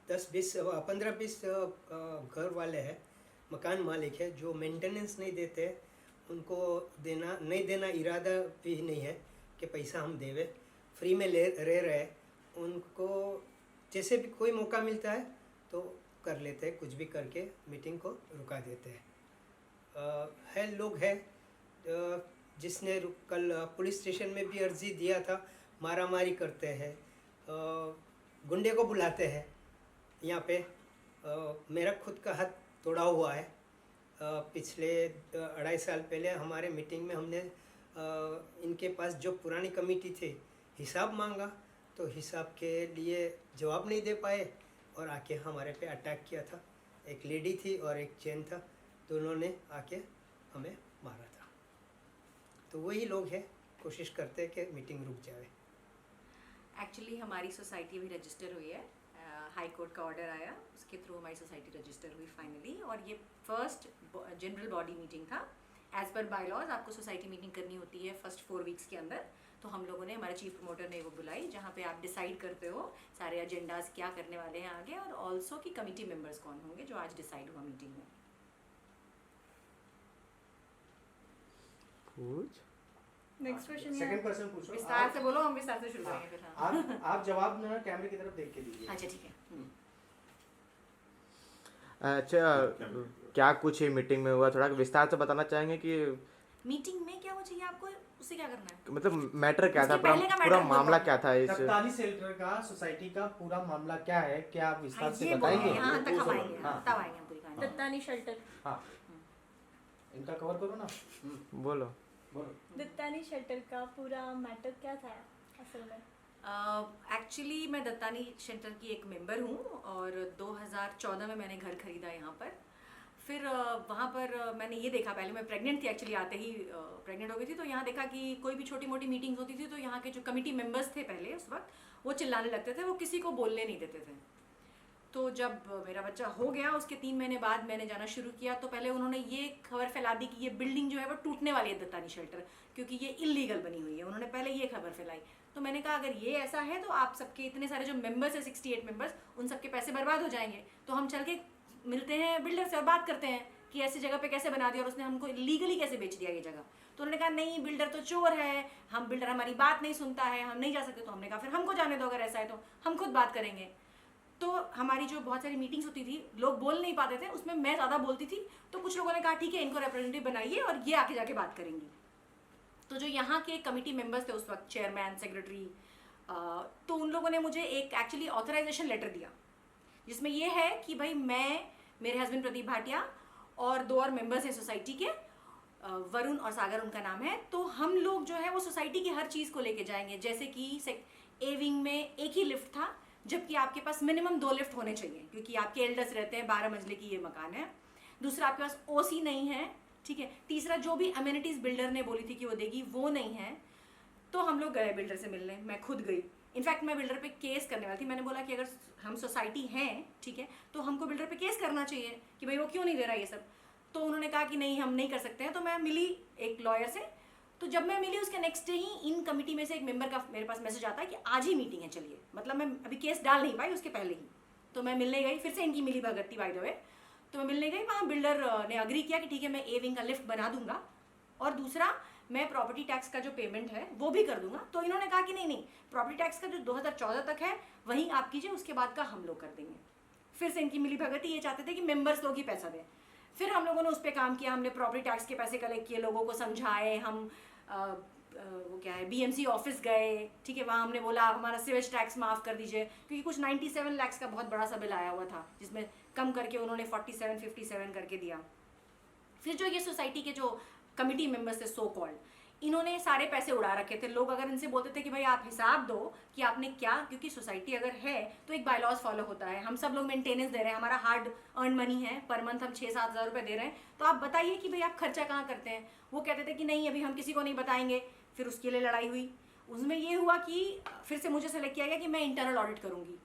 15-20 घर वाले हैं, मकान मालिक है, जो मेंटेनेंस नहीं देते। उनको नहीं देना इरादा भी नहीं है कि पैसा हम देवे, फ्री में रह रहे। उनको जैसे भी कोई मौका मिलता है तो कर लेते हैं, कुछ भी करके मीटिंग को रुका देते हैं। है लोग हैं जिसने कल पुलिस स्टेशन में भी अर्जी दिया था, मारामारी करते हैं, गुंडे को बुलाते हैं यहाँ पे। मेरा खुद का हाथ तोड़ा हुआ है। पिछले 2.5 साल पहले हमारे मीटिंग में हमने इनके पास जो पुरानी कमेटी थी हिसाब मांगा, तो हिसाब के लिए जवाब नहीं दे पाए और आके हमारे पे अटैक किया था। एक लेडी थी और एक जेन था, दोनों ने आके हमें मारा था। तो वही लोग हैं, कोशिश करते हैं कि मीटिंग रुक जाए। एक्चुअली हमारी सोसाइटी भी रजिस्टर हुई है, हाई कोर्ट का ऑर्डर आया, उसके थ्रू हमारी सोसाइटी रजिस्टर हुई फाइनली। और ये फर्स्ट जनरल बॉडी मीटिंग था। एज पर बाय लॉज आपको सोसाइटी मीटिंग करनी होती है फर्स्ट 4 वीक्स के अंदर। तो हम लोगों ने, हमारे चीफ प्रमोटर ने वो बुलाई, जहाँ पे आप डिसाइड करते हो सारे एजेंडाज क्या करने वाले हैं आगे, और ऑल्सो कि कमिटी मेंबर्स कौन होंगे, जो आज डिसाइड हुआ मीटिंग में। नेक्स्ट क्वेश्चन सेकंड पर्सन पूछो। विस्तार से बोलो, हम विस्तार से शुरू करेंगे फिर। हाँ, आप जवाब ना कैमरे की तरफ देख के दीजिए। अच्छा ठीक है। अच्छा, क्या कुछ ही मीटिंग में हुआ, थोड़ा विस्तार से बताना चाहेंगे कि मीटिंग में क्या हो चाहिए आपको, उससे क्या करना है, मतलब मैटर क्या था, उसके पहले का पूरा मैटर मामला बताओ। क्या था इस 43 सेल्टर का सोसाइटी का पूरा मामला क्या है, क्या आप विस्तार से ये बताएंगे? बोलिए, हाँ तक हम आएंगे, हाँ। तब आएंगे हम पूरी कहानी। दत्तानी शेल्टर। हाँ, इनका कवर करो ना। बोलो। दत्तानी शेल्टर का पूरा मैटर क्या था असल में? एक्चुअली मैं दत्तानी शेल्टर की एक मेंबर हूँ, और 2014 में मैंने घर खरीदा यहाँ पर। फिर वहाँ पर मैंने ये देखा, पहले मैं प्रेग्नेंट थी एक्चुअली, आते ही प्रेग्नेंट हो गई थी। तो यहाँ देखा कि कोई भी छोटी मोटी मीटिंग्स होती थी तो यहाँ के जो कमिटी मेंबर्स थे पहले उस वक्त, वो चिल्लाने लगते थे, वो किसी को बोलने नहीं देते थे। तो जब मेरा बच्चा हो गया उसके 3 महीने बाद मैंने जाना शुरू किया, तो पहले उन्होंने ये खबर फैला दी कि ये बिल्डिंग जो है वो टूटने वाली है दत्तानी शेल्टर, क्योंकि ये इलीगल बनी हुई है। उन्होंने पहले ये खबर फैलाई। तो मैंने कहा अगर ये ऐसा है तो आप सबके इतने सारे जो मेंबर्स है 68 मेंबर्स, उन सबके पैसे बर्बाद हो जाएंगे। तो हम चल के मिलते हैं बिल्डर से और बात करते हैं कि ऐसी जगह पे कैसे बना दिया और उसने हमको लीगली कैसे बेच दिया ये जगह। तो उन्होंने कहा नहीं, बिल्डर तो चोर है, हम बिल्डर हमारी बात नहीं सुनता है, हम नहीं जा सकते। तो हमने कहा फिर हमको जाने दो, अगर ऐसा है तो हम खुद बात करेंगे। तो हमारी जो बहुत सारी मीटिंग्स होती थी, लोग बोल नहीं पाते थे, उसमें मैं ज़्यादा बोलती थी। तो कुछ लोगों ने कहा ठीक है, इनको रिप्रेजेंटेटिव बनाइए और ये आके जाके बात करेंगी। तो जो यहाँ के कमिटी मेंबर्स थे उस वक्त, चेयरमैन, सेक्रेटरी, तो उन लोगों ने मुझे एक एक्चुअली ऑथराइजेशन लेटर दिया, जिसमें ये है कि भाई मैं, मेरे हस्बैंड प्रदीप भाटिया और 2 और मेंबर्स हैं सोसाइटी के, वरुण और सागर उनका नाम है। तो हम लोग जो है वो सोसाइटी की हर चीज़ को लेके जाएंगे। जैसे कि ए विंग में एक ही लिफ्ट था, जबकि आपके पास मिनिमम 2 लिफ्ट होने चाहिए, क्योंकि आपके एल्डर्स रहते हैं, 12 मंजिले की ये मकान है। दूसरा, आपके पास ओसी नहीं है, ठीक है। तीसरा, जो भी अमेनिटीज़ बिल्डर ने बोली थी कि वो देगी, वो नहीं है। तो हम लोग गए बिल्डर से मिलने, मैं खुद गई। इनफैक्ट मैं बिल्डर पे केस करने वाली थी। मैंने बोला कि अगर हम सोसाइटी हैं, ठीक है, तो हमको बिल्डर पे केस करना चाहिए कि भाई वो क्यों नहीं दे रहा ये सब। तो उन्होंने कहा कि नहीं, हम नहीं कर सकते हैं। तो मैं मिली एक लॉयर से। तो जब मैं मिली उसके नेक्स्ट डे ही इन कमिटी में से एक मेंबर का मेरे पास मैसेज आता है कि आज ही मीटिंग है, चलिए। मतलब मैं अभी केस डाल नहीं पाई उसके पहले ही। तो मैं मिलने गई, फिर से इनकी मिली भगत थी बाय द वे। तो मैं मिलने गई, वहाँ बिल्डर ने अग्री किया कि ठीक है मैं ए विंग का लिफ्ट बना दूंगा, और दूसरा मैं प्रॉपर्टी टैक्स का जो पेमेंट है वो भी कर दूंगा। तो इन्होंने कहा कि नहीं, प्रॉपर्टी टैक्स का जो 2014 तक है वहीं आप कीजिए, उसके बाद का हम लोग कर देंगे। फिर से इनकी मिली भगत, ये चाहते थे कि मेंबर्स लोग ही पैसा दें। फिर हम लोगों ने उस पर काम किया, हमने प्रॉपर्टी टैक्स के पैसे कलेक्ट किए, लोगों को समझाए, हम वो क्या है BMC ऑफिस गए, ठीक है। वहाँ हमने बोला हमारा सिवेज टैक्स माफ़ कर दीजिए, क्योंकि कुछ 97 लाख का बहुत बड़ा सा बिल आया हुआ था, जिसमें कम करके उन्होंने 47-57 करके दिया। फिर जो ये सोसाइटी के जो कमिटी मेंबर्स थे सो कॉल्ड, इन्होंने सारे पैसे उड़ा रखे थे। लोग अगर इनसे बोलते थे कि भाई आप हिसाब दो कि आपने क्या, क्योंकि सोसाइटी अगर है तो एक बायलॉज फॉलो होता है, हम सब लोग मेंटेनेंस दे रहे हैं, हमारा हार्ड अर्न मनी है, पर मंथ हम 6-7 हज़ार रुपये दे रहे हैं, तो आप बताइए कि भाई आप खर्चा कहाँ करते हैं। वो कहते थे कि नहीं अभी हम किसी को नहीं बताएंगे। फिर उसके लिए लड़ाई हुई। उसमें ये हुआ कि फिर से मुझे सेलेक्ट किया गया कि मैं इंटरनल ऑडिट करूँगी,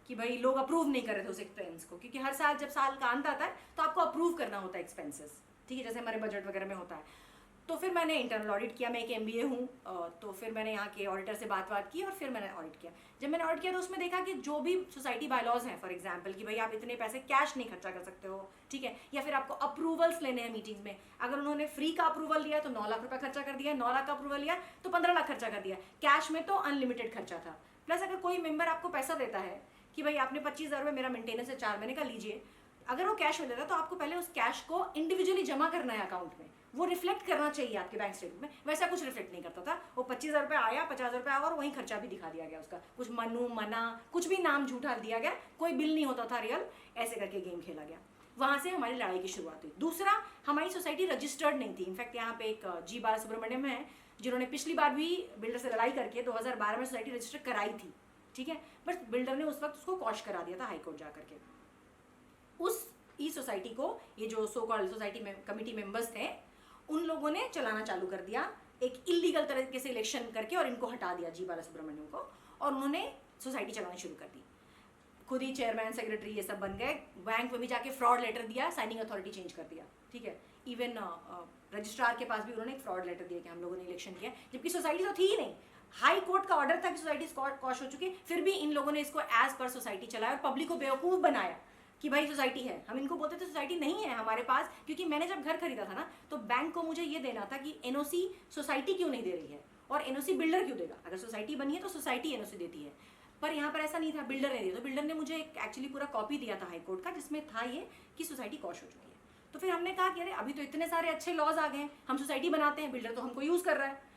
कि भाई लोग अप्रूव नहीं कर रहे थे उस एक्सपेंस को, क्योंकि हर साल जब साल का अंत आता है तो आपको अप्रूव करना होता है एक्सपेंसेस, ठीक है, जैसे हमारे बजट वगैरह में होता है। तो फिर मैंने इंटरनल ऑडिट किया, मैं एक MBA हूँ, तो फिर मैंने यहाँ के ऑडिटर से बात की और फिर मैंने ऑडिट किया। जब मैंने ऑडिट किया तो उसमें देखा कि जो भी सोसाइटी बायलॉज हैं, फॉर एग्जांपल कि भाई आप इतने पैसे कैश नहीं खर्चा कर सकते हो, ठीक है, या फिर आपको अप्रूवल्स लेने हैं मीटिंग्स में, अगर उन्होंने फ्री का अप्रूवल लिया तो 9 लाख रुपये खर्चा कर दिया, 9 लाख का अप्रूवल लिया तो 15 लाख खर्चा कर दिया, कैश में तो अनलिमिटेड खर्चा था। प्लस अगर कोई मेंबर आपको पैसा देता है कि भाई आपने 25,000 रुपये मेरा मेंटेनेंस है 4 महीने का लीजिए, अगर वो कैश में देता है तो आपको पहले उस कैश को इंडिविजुअली जमा करना है अकाउंट में, वो रिफ्लेक्ट करना चाहिए आपके बैंक स्टेटमेंट में। वैसा कुछ रिफ्लेक्ट नहीं करता था। वो 25,000 रुपये आया, 50,000 रुपये आया और वहीं खर्चा भी दिखा दिया गया उसका, कुछ मनु मना कुछ भी नाम झूठा दिया गया, कोई बिल नहीं होता था रियल, ऐसे करके गेम खेला गया। वहाँ से हमारी लड़ाई की शुरुआत हुई। दूसरा, हमारी सोसाइटी रजिस्टर्ड नहीं थी। इनफैक्ट यहाँ पे एक जी बालासुब्रमण्यम है जिन्होंने पिछली बार भी बिल्डर से लड़ाई करके 2012 में सोसाइटी रजिस्टर कराई थी, ठीक है, बट बिल्डर ने उस वक्त उसको कॉश करा दिया था हाईकोर्ट जा करके। उस ई सोसाइटी को ये जो सो कॉल्ड सोसाइटी में कमिटी मेंबर्स थे उन लोगों ने चलाना चालू कर दिया, एक इलीगल तरीके से इलेक्शन करके, और इनको हटा दिया जी बालासुब्रमण्यम को, और उन्होंने सोसाइटी चलाना शुरू कर दी। खुद ही चेयरमैन सेक्रेटरी ये सब बन गए, बैंक में भी जाके फ्रॉड लेटर दिया, साइनिंग अथॉरिटी चेंज कर दिया, ठीक है, इवन रजिस्ट्रार के पास भी उन्होंने एक फ्रॉड लेटर दिया कि हम लोगों ने इलेक्शन किया, जबकि सोसाइटी तो थी ही नहीं। हाई कोर्ट का ऑर्डर था कि सोसाइटी कॉश हो चुकी, फिर भी इन लोगों ने इसको एज पर सोसाइटी चलाया और पब्लिक को बेवकूफ़ बनाया कि भाई सोसाइटी है। हम इनको बोलते थे सोसाइटी नहीं है हमारे पास, क्योंकि मैंने जब घर खरीदा था ना तो बैंक को मुझे ये देना था कि NOC सोसाइटी क्यों नहीं दे रही है और NOC बिल्डर क्यों देगा। अगर सोसाइटी बनी है तो सोसाइटी NOC देती है, पर यहाँ पर ऐसा नहीं था, बिल्डर ने दिया। तो बिल्डर ने मुझे एक एक्चुअली पूरा कॉपी दिया था हाईकोर्ट का, जिसमें था ये कि सोसाइटी कॉश हो चुकी है। तो फिर हमने कहा कि अरे अभी तो इतने सारे अच्छे लॉज आ गए हैं, हम सोसाइटी बनाते हैं, बिल्डर तो हमको यूज़ कर रहा है।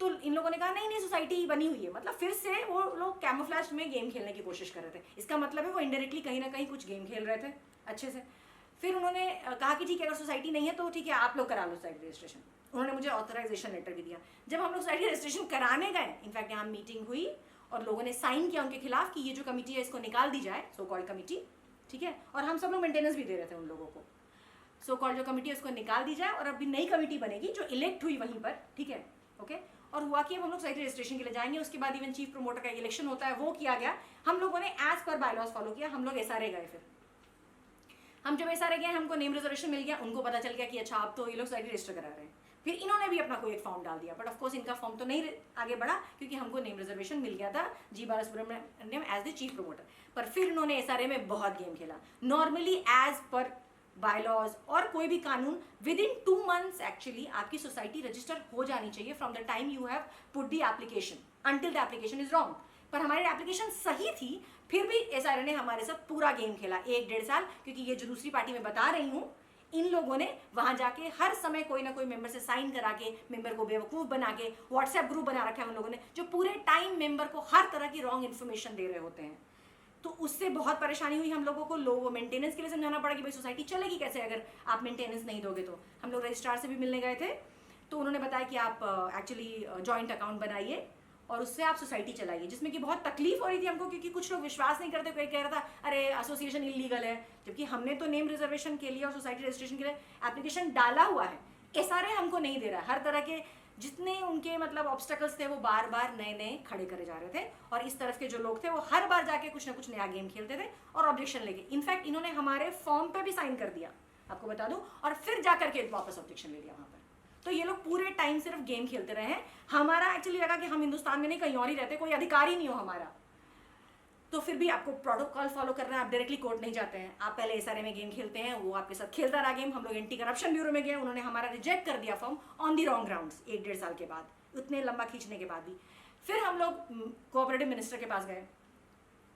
तो इन लोगों ने कहा नहीं नहीं सोसाइटी बनी हुई है, मतलब फिर से वो लोग कैमोफ्लेज में गेम खेलने की कोशिश कर रहे थे। इसका मतलब है वो इनडायरेक्टली कहीं ना कहीं कुछ गेम खेल रहे थे अच्छे से। फिर उन्होंने कहा कि ठीक है अगर सोसाइटी नहीं है तो ठीक है आप लोग करा लो सोसाइटी रजिस्ट्रेशन। उन्होंने मुझे ऑथराइजेशन लेटर भी दिया। जब हम लोग सोसाइटी रजिस्ट्रेशन कराने गए, इनफैक्ट यहाँ मीटिंग हुई और लोगों ने साइन किया उनके खिलाफ कि ये जो कमिटी है इसको निकाल दी जाए, सो कॉल्ड कमिटी, ठीक है, और हम सब लोग मेंटेनेंस भी दे रहे थे उन लोगों को। सो कॉल्ड जो कमिटी है उसको निकाल दी जाए और अभी नई कमिटी बनेगी जो इलेक्ट हुई वहीं पर, ठीक है, ओके। और हुआ कि हम लोग सोसाइटी रजिस्ट्रेशन के लिए जाएंगे, उसके बाद इवन चीफ प्रमोटर का इलेक्शन होता है, वो किया गया। हम लोगों ने एज पर बायलॉज फॉलो किया, हम लोग SRA गए। फिर हम जब SRA गए हमको नेम रिजर्वेशन मिल गया, उनको पता चल गया कि अच्छा आप तो ये लोग सोसाइटी रजिस्टर करा रहे हैं। फिर इन्होंने भी अपना कोई एक फॉर्म डाल दिया, बट ऑफकोर्स इनका फॉर्म तो नहीं आगे बढ़ा क्योंकि हमको नेम रिजर्वेशन मिल गया था G Balasubramaniam as the chief promoter. पर फिर इन्होंने SRA में बहुत गेम खेला। नॉर्मली एज पर बायलॉज और कोई भी कानून विदिन 2 months एक्चुअली आपकी सोसाइटी रजिस्टर हो जानी चाहिए from the time you have put the application until the application is wrong. पर हमारी एप्लीकेशन सही थी, फिर भी SRA ने हमारे साथ पूरा गेम खेला 1-1.5 साल, क्योंकि ये जो दूसरी पार्टी में बता रही हूँ इन लोगों ने वहां जाके हर समय कोई ना कोई मेंबर से साइन करा के, मेंबर को बेवकूफ़ बना के व्हाट्सएप ग्रुप बना रखा है उन लोगों ने, जो पूरे टाइम मेंबर को हर तरह की रॉन्ग इन्फॉर्मेशन दे रहे होते हैं। तो उससे बहुत परेशानी हुई हम लोगों को। लोगों मेंटेनेंस के लिए समझाना पड़ा कि भाई सोसाइटी चलेगी कैसे अगर आप मेंटेनेंस नहीं दोगे। तो हम लोग रजिस्ट्रार से भी मिलने गए थे, तो उन्होंने बताया कि आप एक्चुअली जॉइंट अकाउंट बनाइए और उससे आप सोसाइटी चलाइए, जिसमें कि बहुत तकलीफ हो रही थी हमको, क्योंकि कुछ लोग विश्वास नहीं करते। कोई कह रहा था अरे एसोसिएशन इलीगल है, जबकि हमने तो नेम रिजर्वेशन के लिए और सोसाइटी रजिस्ट्रेशन के लिए एप्लीकेशन डाला हुआ है। SRA हमको नहीं दे रहा है। हर तरह के जितने उनके मतलब ऑब्स्टेकल्स थे वो बार बार नए नए खड़े करे जा रहे थे, और इस तरफ के जो लोग थे वो हर बार जाके कुछ ना कुछ नया गेम खेलते थे और ऑब्जेक्शन लेके। इनफैक्ट इन्होंने हमारे फॉर्म पे भी साइन कर दिया, आपको बता दूं, और फिर जा करके वापस ऑब्जेक्शन ले लिया वहाँ पर। तो ये लोग पूरे टाइम सिर्फ गेम खेलते रहे हैं। हमारा एक्चुअली लगा कि हम हिंदुस्तान में नहीं कहीं और ही रहते, कोई अधिकार ही नहीं हो हमारा। तो फिर भी आपको प्रोटोकॉल फॉलो करना है, आप डायरेक्टली कोर्ट नहीं जाते हैं, आप पहले SRA में गेम खेलते हैं, वो आपके साथ खेलता रहा गेम। हम लोग एंटी करप्शन ब्यूरो में गए, उन्होंने हमारा रिजेक्ट कर दिया form on the wrong grounds 1-1.5 साल के बाद, उतने लंबा खींचने के बाद भी। फिर हम लोग कोऑपरेटिव मिनिस्टर के पास गए,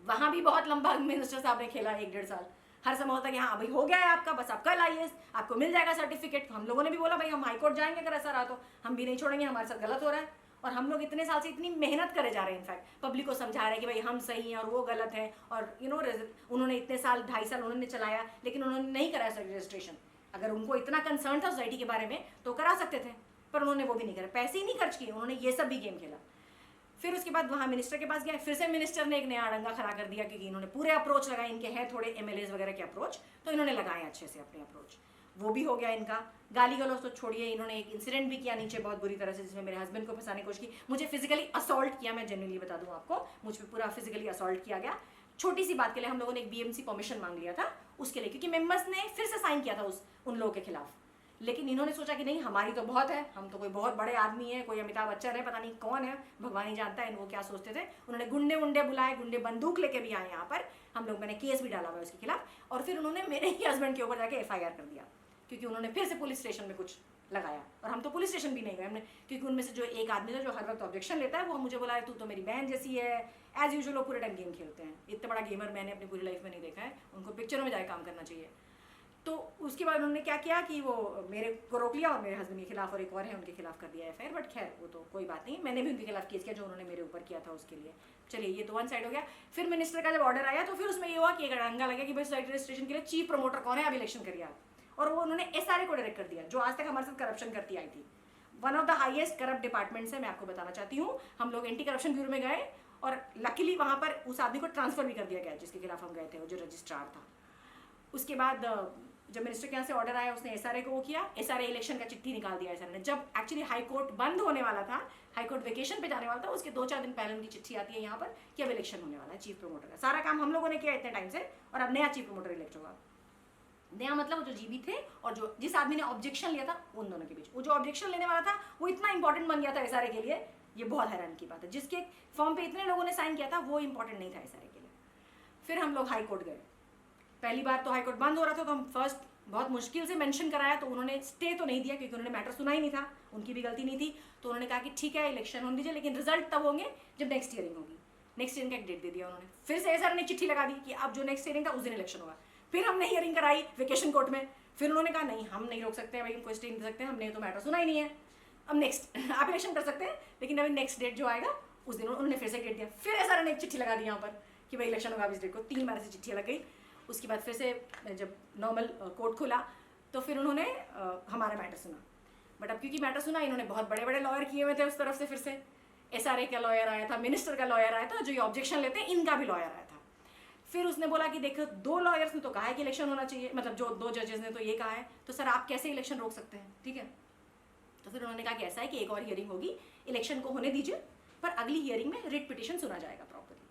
वहाँ भी बहुत लंबा मिनिस्टर साहब ने खेला 1-1.5 साल। हर समय होता कि हाँ भाई हो गया है आपका, बस आप कल आइए आपको मिल जाएगा सर्टिफिकेट। हम लोगों ने भी बोला भाई हम हाईकोर्ट जाएंगे अगर ऐसा रहा तो, हम भी नहीं छोड़ेंगे, हमारे साथ गलत हो रहा है। और हम लोग इतने साल से इतनी मेहनत करे जा रहे हैं, इनफैक्ट पब्लिक को समझा रहे हैं कि भाई हम सही हैं और वो गलत है। और उन्होंने इतने साल 2.5 साल उन्होंने चलाया, लेकिन उन्होंने नहीं कराया रजिस्ट्रेशन। अगर उनको इतना कंसर्न था सोसाइटी के बारे में तो करा सकते थे, पर उन्होंने वो भी नहीं करा, पैसे ही नहीं खर्च किए, उन्होंने ये सब भी गेम खेला। फिर उसके बाद वहाँ मिनिस्टर के पास गया, फिर से मिनिस्टर ने एक नया अड़ंगा खड़ा कर दिया, क्योंकि इन्होंने पूरे अप्रोच लगाए, इनके हैं थोड़े MLAs वगैरह के अप्रोच, तो इन्होंने लगाए अच्छे से अपने अप्रोच, वो भी हो गया इनका। गाली गलौज तो छोड़िए, इन्होंने एक इंसिडेंट भी किया नीचे बहुत बुरी तरह से, जिसमें मेरे हस्बैंड को फंसाने की कोशिश की, मुझे फिजिकली असॉल्ट किया, मैं जेन्युइनली बता दूं आपको, मुझ पर पूरा फिजिकली असॉल्ट किया गया। छोटी सी बात के लिए हम लोगों ने एक BMC परमिशन मांग लिया था उसके लिए, क्योंकि मेंबर्स ने फिर से साइन किया था उन लोगों के खिलाफ, लेकिन इन्होंने सोचा कि नहीं हमारी तो बहुत है, हम तो कोई बहुत बड़े आदमी है, कोई अमिताभ बच्चन है, पता नहीं कौन है, भगवान ही जानता है वो क्या सोचते थे। उन्होंने गुंडे उंडे बुलाए, गुंडे बंदूक लेके भी आए यहाँ पर, हम लोग मैंने केस भी डाला हुआ उसके खिलाफ, और फिर उन्होंने मेरे ही हस्बैंड के ऊपर जाके FIR कर दिया, क्योंकि उन्होंने फिर से पुलिस स्टेशन में कुछ लगाया, और हम तो पुलिस स्टेशन भी नहीं गए हमने, क्योंकि उनमें से जो एक आदमी था जो हर वक्त ऑब्जेक्शन लेता है, वो मुझे बोला तू तो मेरी बहन जैसी है, एज यूजुअल वो पूरे टाइम गेम खेलते हैं, इतना बड़ा गेमर मैंने अपनी पूरी लाइफ में नहीं देखा है, उनको पिक्चरों में जाके काम करना चाहिए। तो उसके बाद उन्होंने क्या किया कि वो मेरे को रोक लिया और मेरे हस्बैंड के खिलाफ और एक और है उनके खिलाफ कर दिया FIR, बट खैर वो तो कोई बात नहीं, मैंने भी उनके खिलाफ केस किया जो उन्होंने मेरे ऊपर किया था उसके लिए। चलिए ये तो वन साइड हो गया। फिर मिनिस्टर का जब ऑर्डर आया तो फिर उसमें ये हुआ कि एक अड़ंगा लगा कि भाई सोसाइटी रजिस्ट्रेशन के लिए चीफ प्रमोटर कौन है, अब इलेक्शन करिए आप, और वो उन्होंने SRA को डायरेक्ट कर दिया, जो आज तक हमारे साथ करप्शन करती आई थी। One of the highest corrupt department है, मैं आपको बताना चाहती हूँ। हम लोग एंटी करप्शन ब्यूरो में गए और लकीली वहाँ पर उस आदमी को ट्रांसफर भी कर दिया गया जिसके खिलाफ हम गए थे, वो जो रजिस्ट्रार था। उसके बाद जब मिनिस्टर के यहाँ से ऑर्डर आया उसने SRA को वो किया, SRA इलेक्शन का चिट्ठी निकाल दिया SRA ने। जब एक्चुअली हाई कोर्ट बंद होने वाला था, हाई कोर्ट वेकेशन पे जाने वाला था, उसके 2-4 दिन पहले उनकी चिट्ठी आती है यहाँ पर कि अब इलेक्शन होने वाला है चीफ प्रमोटर का। सारा काम हम लोगों ने किया इतने टाइम से, और अब नया चीफ प्रमोटर इलेक्ट होगा। नया मतलब जो GB थे और जो जिस आदमी ने ऑब्जेक्शन लिया था उन दोनों के बीच, वो जो ऑब्जेक्शन लेने वाला था वो इतना इंपॉर्टेंट बन गया था SRA के लिए, ये बहुत हैरान की बात है। जिसके फॉर्म पे इतने लोगों ने साइन किया था वो इंपॉर्टेंट नहीं था SRA के लिए। फिर हम लोग हाई कोर्ट गए, पहली बार तो हाई कोर्ट बंद हो रहा था, तो हम फर्स्ट बहुत मुश्किल से मेंशन कराया, तो उन्होंने स्टे तो नहीं दिया क्योंकि उन्होंने मैटर सुना ही नहीं था, उनकी भी गलती नहीं थी। तो उन्होंने कहा कि ठीक है इलेक्शन होने दीजिए, लेकिन रिजल्ट तब होंगे जब नेक्स्ट हियरिंग होगी। नेक्स्ट हियरिंग का एक डेट दे दिया उन्होंने। फिर से SRA ने चिट्ठी लगा दी कि अब जो नेक्स्ट हियरिंग था उस दिन इलेक्शन होगा। फिर हमने हियरिंग कराई वेकेशन कोर्ट में, फिर उन्होंने कहा नहीं हम नहीं रोक सकते भाई, इनको स्टे नहीं दे सकते, हमने तो मैटर सुना ही नहीं है, अब नेक्स्ट आप इलेक्शन कर सकते हैं, लेकिन अभी नेक्स्ट डेट जो आएगा उस दिन उन्होंने फिर से डेट दिया। फिर SRA ने एक चिट्ठी लगा दी यहाँ पर कि भाई इलेक्शन होगा इस डेट को। 3 बार से चिट्ठी लग गई। उसके बाद फिर से जब नॉर्मल कोर्ट खुला तो फिर उन्होंने हमारा मैटर सुना, बट अब क्योंकि मैटर सुना इन्होंने बहुत बड़े बड़े लॉयर किए हुए थे उस तरफ से, फिर से SRA का लॉयर आया था, मिनिस्टर का लॉयर आया था, जो ये ऑब्जेक्शन लेते हैं इनका भी लॉयर आया था। फिर उसने बोला कि देखो 2 लॉयर्स ने तो कहा है कि इलेक्शन होना चाहिए, मतलब जो 2 जजेस ने तो ये कहा है, तो सर आप कैसे इलेक्शन रोक सकते हैं, ठीक है। तो फिर उन्होंने कहा कि ऐसा है कि एक और हियरिंग होगी, इलेक्शन को होने दीजिए, पर अगली हियरिंग में रिट पिटिशन सुना जाएगा प्रॉपर्ली।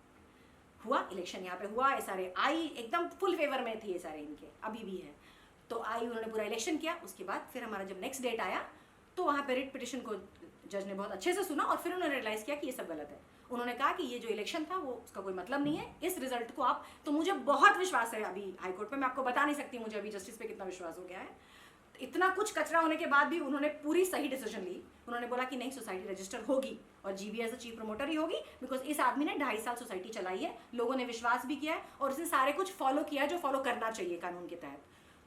हुआ इलेक्शन यहाँ पे हुआ, SRA आई, एकदम फुल फेवर में थी SRA इनके, अभी भी है, तो आई, उन्होंने पूरा इलेक्शन किया। उसके बाद फिर हमारा जब नेक्स्ट डेट आया तो वहाँ पे रिट पिटिशन को जज ने बहुत अच्छे से सुना और फिर उन्होंने रियलाइज़ किया कि ये सब गलत है। उन्होंने कहा कि ये जो इलेक्शन था वो उसका कोई मतलब नहीं है, इस रिजल्ट को आप, तो मुझे बहुत विश्वास है अभी हाई कोर्ट पे, मैं आपको बता नहीं सकती मुझे अभी जस्टिस पे कितना विश्वास हो गया है। तो इतना कुछ कचरा होने के बाद भी उन्होंने पूरी सही डिसीजन ली। उन्होंने बोला कि नहीं सोसाइटी रजिस्टर होगी और GB as a chief promoter ही होगी, बिकॉज इस आदमी ने 2.5 साल सोसाइटी चलाई है, लोगों ने विश्वास भी किया है और उसने सारे कुछ फॉलो किया है जो फॉलो करना चाहिए कानून के तहत,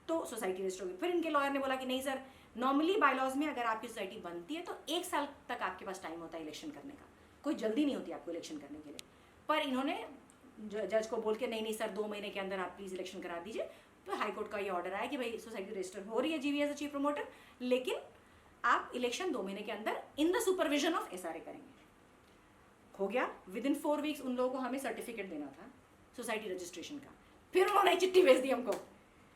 तो सोसाइटी रजिस्टर होगी। फिर इनके लॉयर ने बोला कि नहीं सर, नॉर्मली बायलॉज में अगर आपकी सोसाइटी बनती है तो 1 साल तक आपके पास टाइम होता है इलेक्शन करने का, कोई जल्दी नहीं होती आपको इलेक्शन करने के लिए। पर इन्होंने जज को बोल के नहीं सर 2 महीने के अंदर आप प्लीज़ इलेक्शन करा दीजिए। तो हाई कोर्ट का ये ऑर्डर आया कि भाई सोसाइटी रजिस्टर हो रही है GB as a chief promoter, लेकिन आप इलेक्शन 2 महीने के अंदर in the supervision of SRA करेंगे। हो गया, विदिन 4 वीक्स उन लोगों को हमें सर्टिफिकेट देना था सोसाइटी रजिस्ट्रेशन का। फिर उन्होंने चिट्ठी भेज दी हमको,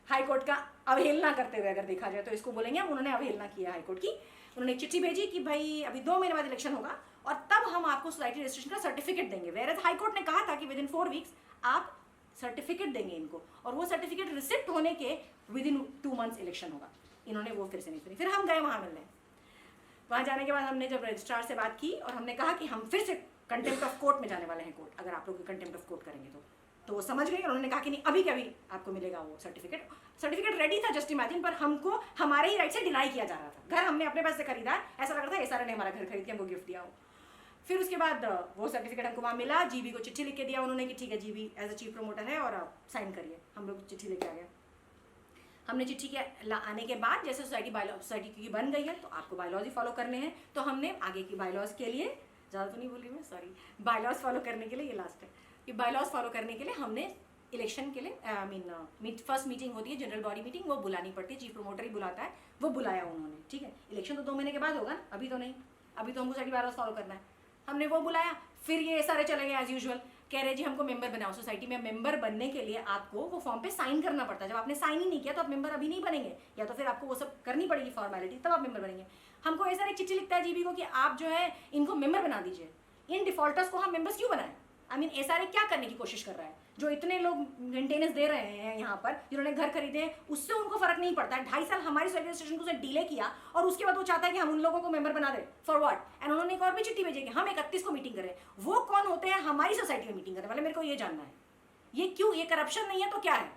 हाई कोर्ट का अवहेलना करते हुए, अगर देखा जाए तो इसको बोलेंगे हम, उन्होंने अवहेलना किया हाई कोर्ट की। उन्होंने एक चिट्ठी भेजी कि भाई अभी 2 महीने बाद इलेक्शन होगा और तब हम आपको सोसाइटी रजिस्ट्रेशन का सर्टिफिकेट देंगे। वेयर हाई कोर्ट ने कहा था कि विदिन 4 वीक्स आप सर्टिफिकेट देंगे इनको, और वो सर्टिफिकेट रिसिप्ट होने के विदिन 2 मंथ्स इलेक्शन होगा। इन्होंने वो फिर से नहीं सुनी। फिर हम गए वहाँ मिलने। वहाँ जाने के बाद हमने जब रजिस्ट्रार से बात की और हमने कहा कि हम फिर से कंटेम्प्ट ऑफ कोर्ट में जाने वाले हैं कोर्ट, अगर आप लोग कंटेम्प्ट ऑफ कोर्ट करेंगे तो वो समझ गए। उन्होंने कहा कि नहीं अभी क्या, अभी आपको मिलेगा वो सर्टिफिकेट रेडी था जस्ट इमेजिन, पर हमको हमारे ही राइट से डिनाई किया जा रहा था। घर हमने अपने पैसे से खरीदा, ऐसा लग रहा था SRA ने हमारा घर खरीद के हमको गिफ्ट दिया हो। फिर उसके बाद वो सर्टिफिकेट हमको वहाँ मिला, GB को चिट्ठी लिख के दिया उन्होंने कि ठीक है GB as a chief promoter है और आप साइन करिए। हम लोग चिट्ठी लेके आ गए। हमने चिट्ठी के आने के बाद जैसे सोसाइटी क्योंकि बन गई है तो आपको बायलॉज ही फॉलो करने हैं, तो हमने आगे की बायलॉज के लिए, ज़्यादा तो नहीं बोली मैं, सॉरी, बायलॉज फॉलो करने के लिए, ये लास्ट है, कि बायलॉज फॉलो करने के लिए हमने इलेक्शन के लिए आई मीन फर्स्ट मीटिंग होती है जनरल बॉडी मीटिंग, वो बुलानी पड़ती है, चीफ प्रमोटर ही बुलाता है, वो बुलाया उन्होंने, ठीक है। इलेक्शन तो 2 महीने के बाद होगा ना, अभी तो नहीं, अभी तो हमको सोसाइटी बाय लॉ फॉलो करना है। हमने वो बुलाया, फिर ये सारे चले गए एज यूजुअल, कह रहे जी हमको मेंबर बनाओ। सोसाइटी में मेंबर बनने के लिए आपको वो फॉर्म पे साइन करना पड़ता है, जब आपने साइन ही नहीं किया तो आप मेंबर अभी नहीं बनेंगे, या तो फिर आपको वो सब करनी पड़ेगी फॉर्मेलिटी, तब आप मेंबर बनेंगे। हमको ऐसा एक चिट्ठी लिखता है जीबी को कि आप जो है इनको मेंबर बना दीजिए। इन डिफॉल्टर्स को हम मेंबर्स क्यों बनाएं? आई मीन एसआरए क्या करने की कोशिश कर रहा है? जो इतने लोग मेंटेनेंस दे रहे हैं यहाँ पर, जिन्होंने घर खरीदे हैं, उससे उनको फर्क नहीं पड़ता है। 2.5 साल हमारी रजिस्ट्रेशन को डिले किया और उसके बाद वो चाहता है कि हम उन लोगों को मेंबर बना दें, फॉर व्हाट? एंड उन्होंने एक और भी चिट्ठी भेजी कि हम 31 को मीटिंग करें। वो कौन होते हैं हमारी सोसाइटी में मीटिंग करने वाले? मेरे को ये जानना है। ये क्यों? ये करप्शन नहीं है तो क्या है?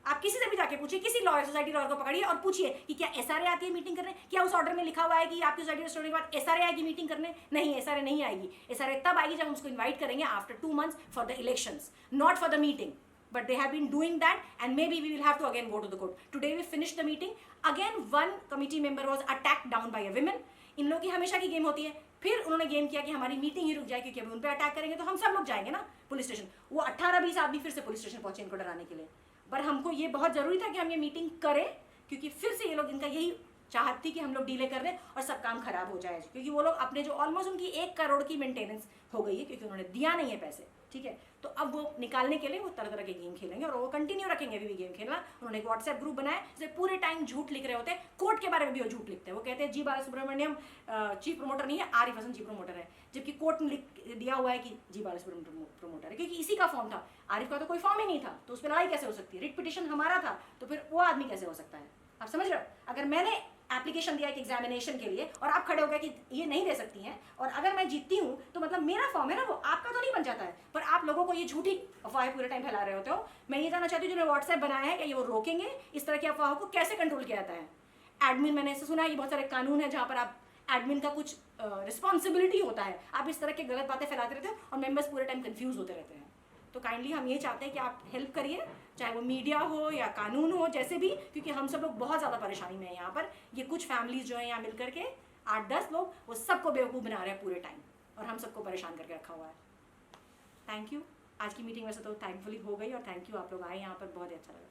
आप किसी से भी जाके पूछिए, किसी लॉयर, सोसाइटी लॉयर को पकड़िए और पूछिए कि क्या एसआरए आती है मीटिंग करने? क्या उस ऑर्डर में लिखा हुआ है कि आपकी सोसाइटी रजिस्टर होने के बाद एसआरए आएगी मीटिंग करने? नहीं, एसआरए नहीं आएगी। एसआरए तब आएगी जब हम उसको इन्वाइट करेंगे after 2 months for the elections, not for the meeting. But they have been doing that, and maybe we will have to again go to the court. Today we finished the meeting. Again, one committee member was attacked down by a woman. इन लोगों की हमेशा की game होती है। फिर उन्होंने game किया कि हमारी मीटिंग ही रुक जाए क्योंकि अभी उन पर अटैक करेंगे तो हम सब लोग जाएंगे ना पुलिस स्टेशन। वो 18-20 आदमी फिर से पुलिस स्टेशन पहुंचे इनको डराने के लिए। पर हमको ये बहुत जरूरी था कि हम ये मीटिंग करें, क्योंकि फिर से ये लोग, इनका यही चाहत थी कि हम लोग डिले कर दें और सब काम खराब हो जाए, क्योंकि वो लोग अपने जो ऑलमोस्ट उनकी 1 करोड़ की मेंटेनेंस हो गई है क्योंकि उन्होंने दिया नहीं है पैसे, ठीक है। तो अब वो निकालने के लिए वो तरह तरह के गेम खेलेंगे और वो कंटिन्यू रखेंगे अभी भी गेम खेलना। उन्होंने एक व्हाट्सएप ग्रुप बनाया जिसमें पूरे टाइम झूठ लिख रहे होते हैं, कोर्ट के बारे में भी वो झूठ लिखते हैं। वो कहते हैं जी बालासुब्रमण्यम चीफ प्रमोटर नहीं है, आरिफ हसन चीफ प्रमोटर है, जबकि कोर्ट ने लिख दिया हुआ है कि जी बालासुब्रमण्यम प्रमोटर है, क्योंकि इसी का फॉर्म था। आरिफ का तो कोई फॉर्म ही नहीं था, तो उस पर लड़ाई कैसे हो सकती है? रिट पिटिशन हमारा था, तो फिर वो आदमी कैसे हो सकता है? आप समझ रहे हो? अगर मैंने एप्लीकेशन दिया एक एग्जामिनेशन के लिए और आप खड़े हो गए कि ये नहीं दे सकती हैं, और अगर मैं जीतती हूँ तो मतलब मेरा फॉर्म है ना, वो आपका तो नहीं बन जाता है। पर आप लोगों को ये झूठी अफवाहें पूरे टाइम फैला रहे होते हो। मैं ये जानना चाहती हूँ जिन्होंने व्हाट्सएप बनाया है, क्या ये वो रोकेंगे? इस तरह की अफवाहों को कैसे कंट्रोल किया जाता है? एडमिन, मैंने ऐसे सुना है, ये बहुत सारे कानून है जहाँ पर आप एडमिन का कुछ रिस्पॉन्सिबिलिटी होता है, आप इस तरह के गलत बातें फैलाते रहते हो और मेंबर्स पूरे टाइम कंफ्यूज होते रहते हैं। तो काइंडली हम ये चाहते हैं कि आप हेल्प करिए, चाहे वो मीडिया हो या कानून हो, जैसे भी, क्योंकि हम सब लोग बहुत ज़्यादा परेशानी में हैं यहाँ पर। ये कुछ फैमिलीज जो हैं यहाँ मिल करके 8-10 लोग, वो सबको बेवकूफ़ बना रहे हैं पूरे टाइम और हम सबको परेशान करके रखा हुआ है। Thank you. आज की मीटिंग वैसे तो थैंकफुली हो गई और थैंक यू, आप लोग आए यहाँ पर, बहुत ही अच्छा लगा।